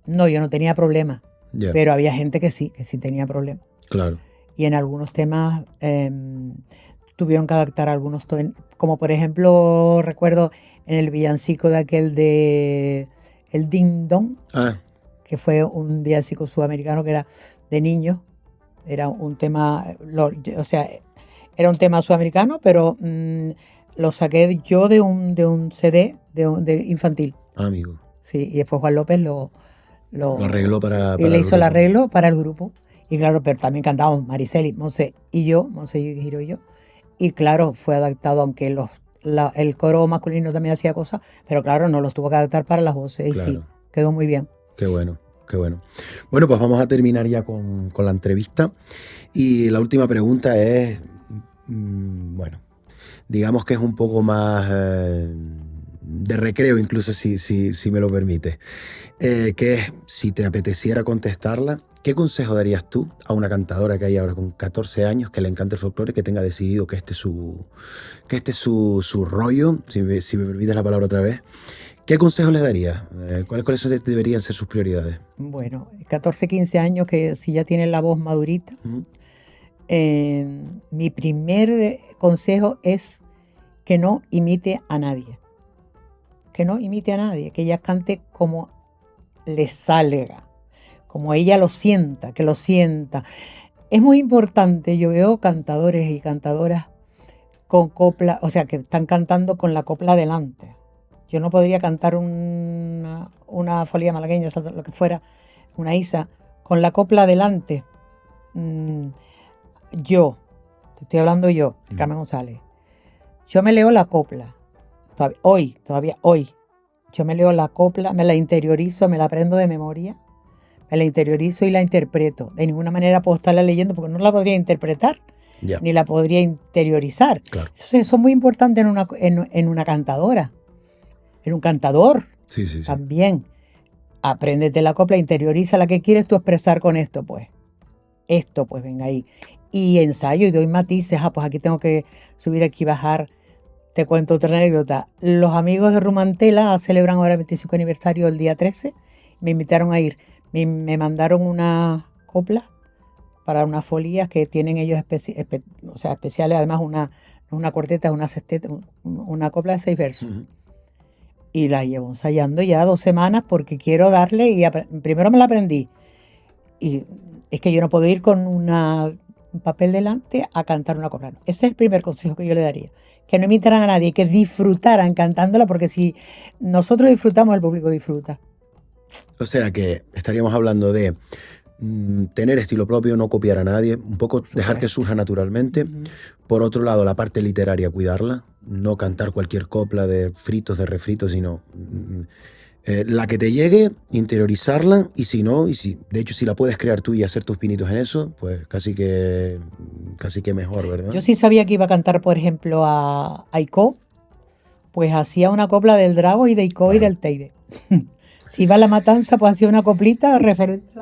Speaker 2: no, yo no tenía problema,
Speaker 1: Ya,
Speaker 2: pero había gente que sí tenía problemas.
Speaker 1: claro.
Speaker 2: Y en algunos temas tuvieron que adaptar algunos tonos, como por ejemplo, recuerdo en el villancico de aquel de El Ding Dong,
Speaker 1: Ah,
Speaker 2: que fue un villancico sudamericano que era de niños, era un tema, o sea, era un tema sudamericano, pero lo saqué yo de un CD de infantil,
Speaker 1: amigo.
Speaker 2: sí, y después Juan López
Speaker 1: Lo arregló
Speaker 2: y
Speaker 1: para
Speaker 2: le
Speaker 1: el
Speaker 2: hizo el
Speaker 1: grupo.
Speaker 2: arreglo para el grupo. Y claro, pero también cantábamos Mariceli, Monse y yo, Monse y Giro y yo. Y claro, fue adaptado, aunque el coro masculino también hacía cosas, pero claro, no los tuvo que adaptar para las voces. Y sí,
Speaker 1: Claro.
Speaker 2: quedó muy bien.
Speaker 1: Qué bueno, qué bueno. Bueno, pues vamos a terminar ya con la entrevista. Y la última pregunta es, bueno, digamos que es un poco más de recreo, incluso si me lo permites. Que es, si te apeteciera contestarla, ¿qué consejo darías tú a una cantadora que hay ahora con 14 años, que le encanta el folclore, que tenga decidido que este es su rollo, si me permites la palabra otra vez? ¿Qué consejo les darías? ¿Cuáles deberían ser sus prioridades?
Speaker 2: Bueno, 14, 15 años que si ya tienen la voz madurita,
Speaker 1: ¿Mm?
Speaker 2: mi primer consejo es que no imite a nadie. Que no imite a nadie, que ella cante como le salga, como ella lo sienta, que lo sienta. Es muy importante, yo veo cantadores y cantadoras con copla, o sea, que están cantando con la copla delante. Yo no podría cantar una folía malagueña, lo que fuera, una isa, con la copla delante. Yo, te estoy hablando yo, Carmen González, yo me leo la copla, todavía hoy, yo me leo la copla, me la interiorizo, me la aprendo de memoria, me la interiorizo y la interpreto. De ninguna manera puedo estarla leyendo porque no la podría interpretar,
Speaker 1: Ya,
Speaker 2: ni la podría interiorizar.
Speaker 1: claro.
Speaker 2: Eso es muy importante en una cantadora, en un cantador
Speaker 1: Sí, sí, sí.
Speaker 2: también. Apréndete la copla, interioriza la que quieres tú expresar con esto, pues. Esto, pues, venga ahí. Y ensayo y doy matices. Pues aquí tengo que subir, aquí bajar. Te cuento otra anécdota. Los amigos de Rumantela celebran ahora el 25 aniversario el día 13. Me invitaron a ir. Me mandaron una copla para unas folías que tienen ellos especiales. Además, una cuarteta, una sexteta, una copla de 6 versos.
Speaker 1: Uh-huh.
Speaker 2: Y la llevo ensayando ya 2 semanas porque quiero darle. Y primero me la aprendí. Y es que yo no puedo ir con un papel delante a cantar una copla. Ese es el primer consejo que yo le daría. Que no imitaran a nadie, que disfrutaran cantándola, porque si nosotros disfrutamos, el público disfruta.
Speaker 1: O sea que estaríamos hablando de tener estilo propio, no copiar a nadie, un poco dejar que surja naturalmente.
Speaker 2: Uh-huh.
Speaker 1: Por otro lado, la parte literaria, cuidarla, no cantar cualquier copla de fritos, de refritos, sino la que te llegue, interiorizarla, y si no, de hecho si la puedes crear tú y hacer tus pinitos en eso, pues casi que mejor, ¿verdad?
Speaker 2: Yo sí sabía que iba a cantar, por ejemplo, a Icó, pues hacía una copla del Drago y de Icó y del Teide. Si iba a La Matanza, pues hacía una coplita referente.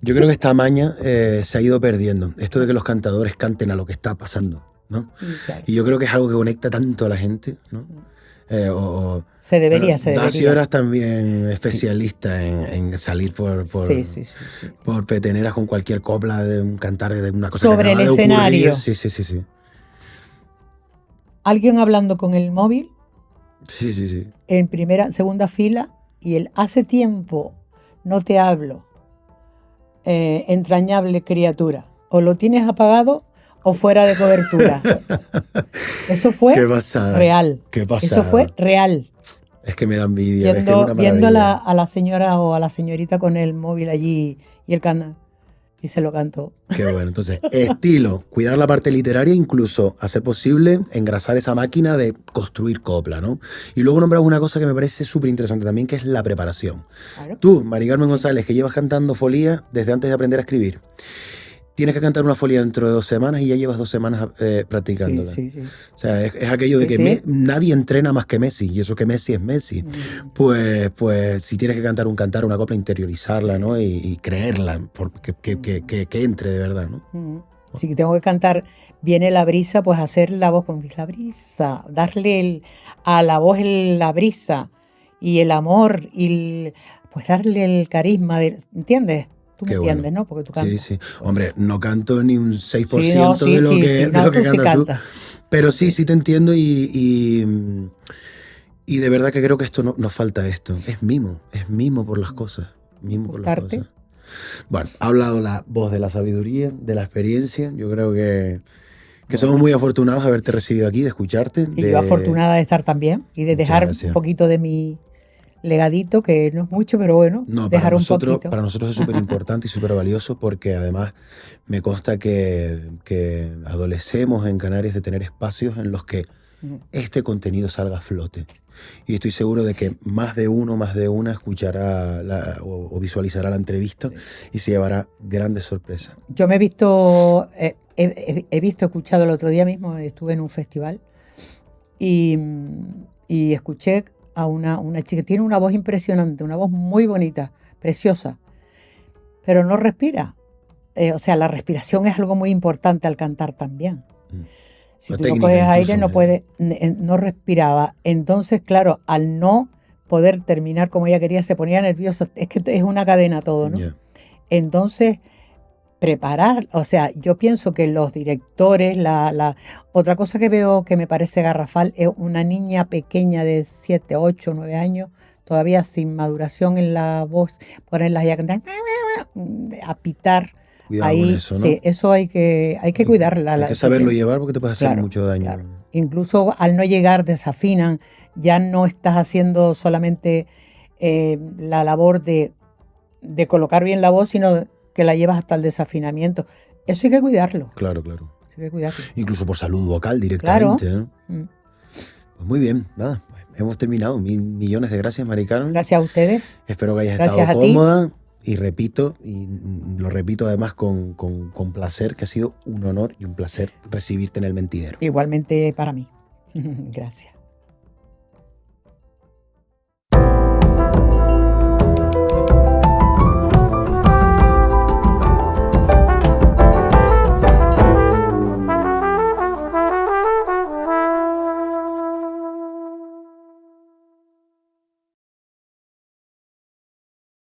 Speaker 1: Yo creo que esta maña se ha ido perdiendo. Esto de que los cantadores canten a lo que está pasando, ¿no?
Speaker 2: Claro.
Speaker 1: Y yo creo que es algo que conecta tanto a la gente, ¿no?
Speaker 2: Se debería.
Speaker 1: Dacio eras también especialista en salir por peteneras con cualquier copla de un cantar de una cosa
Speaker 2: sobre
Speaker 1: que
Speaker 2: el
Speaker 1: acaba de
Speaker 2: escenario.
Speaker 1: ocurrir. Sí.
Speaker 2: alguien hablando con el móvil
Speaker 1: Sí, sí, sí.
Speaker 2: en segunda fila y el hace tiempo no te hablo, entrañable criatura. O lo tienes apagado o fuera de cobertura. Eso fue
Speaker 1: Qué pasada.
Speaker 2: real.
Speaker 1: Qué pasada.
Speaker 2: Eso fue real.
Speaker 1: Es que me da envidia. Es que es una
Speaker 2: Viendo
Speaker 1: maravilla.
Speaker 2: a la señora o a la señorita con el móvil allí y el canta y se lo cantó.
Speaker 1: Qué bueno. Entonces, estilo, cuidar la parte literaria, incluso hacer posible engrasar esa máquina de construir copla, ¿no? Y luego nombramos una cosa que me parece súper interesante también, que es la preparación.
Speaker 2: Claro.
Speaker 1: Tú, Mari Carmen González, que llevas cantando folía desde antes de aprender a escribir, tienes que cantar una folía dentro de 2 semanas y ya llevas 2 semanas practicándola.
Speaker 2: Sí, sí, sí.
Speaker 1: O sea, es aquello de
Speaker 2: Sí,
Speaker 1: que
Speaker 2: sí.
Speaker 1: nadie entrena más que Messi, y eso que Messi es Messi. Pues si tienes que cantar una copla, interiorizarla, ¿no? Y creerla, que entre de verdad, ¿no?
Speaker 2: Si tengo que cantar Viene la brisa, pues hacer la voz con la brisa, darle a la voz la brisa y el amor, y pues darle el carisma, ¿entiendes? Tú me
Speaker 1: Qué
Speaker 2: entiendes,
Speaker 1: bueno.
Speaker 2: ¿no? Porque tú cantas.
Speaker 1: Sí, sí. Hombre, no canto ni un 6%
Speaker 2: Sí, no, sí,
Speaker 1: de lo
Speaker 2: sí,
Speaker 1: que,
Speaker 2: sí,
Speaker 1: de
Speaker 2: no,
Speaker 1: lo que
Speaker 2: tú sí
Speaker 1: cantas tú.
Speaker 2: cantas.
Speaker 1: Pero sí te entiendo y de verdad que creo que esto nos falta esto. Es mimo por las cosas. Mimo por las
Speaker 2: Buscarte.
Speaker 1: cosas. Bueno, ha hablado la voz de la sabiduría, de la experiencia. Yo creo que somos muy afortunados de haberte recibido aquí, de escucharte.
Speaker 2: Y yo afortunada de estar también y de
Speaker 1: Muchas
Speaker 2: dejar
Speaker 1: gracias.
Speaker 2: un poquito de mi legadito, que no es mucho, pero bueno,
Speaker 1: No,
Speaker 2: dejar un poquito.
Speaker 1: para nosotros es súper importante y súper valioso porque además me consta que adolecemos en Canarias de tener espacios en los que este contenido salga a flote. Y estoy seguro de que más de uno, más de una escuchará o visualizará la entrevista y se llevará grandes sorpresas.
Speaker 2: Yo me he visto, escuchado el otro día mismo, estuve en un festival y escuché a una chica que tiene una voz impresionante, una voz muy bonita, preciosa, pero no respira. O sea, la respiración es algo muy importante al cantar también. Si tú no coges aire, no puedes, no respiraba. Entonces, claro, al no poder terminar como ella quería, se ponía nerviosa. Es que es una cadena todo, ¿no?
Speaker 1: Yeah.
Speaker 2: Entonces, preparar, o sea, yo pienso que los directores, otra cosa que veo que me parece garrafal es una niña pequeña de 7, 8, 9 años, todavía sin maduración en la voz, ponerlas ya a pitar.
Speaker 1: Cuidado
Speaker 2: ahí,
Speaker 1: con eso, ¿no?
Speaker 2: Sí, eso hay que cuidarla.
Speaker 1: Hay que saberlo llevar porque te puede hacer mucho daño.
Speaker 2: Claro. Incluso al no llegar desafinan, ya no estás haciendo solamente la labor de colocar bien la voz, sino que la llevas hasta el desafinamiento. Eso hay que cuidarlo.
Speaker 1: Claro, claro.
Speaker 2: Eso hay que cuidarlo.
Speaker 1: Incluso por salud vocal directamente,
Speaker 2: Claro.
Speaker 1: ¿no? Pues muy bien, nada, pues hemos terminado. Millones de gracias, Mari Carmen.
Speaker 2: Gracias a ustedes.
Speaker 1: Espero que hayas
Speaker 2: Gracias
Speaker 1: estado
Speaker 2: a ti.
Speaker 1: cómoda. Y lo repito además con placer, que ha sido un honor y un placer recibirte en El Mentidero.
Speaker 2: Igualmente para mí. Gracias.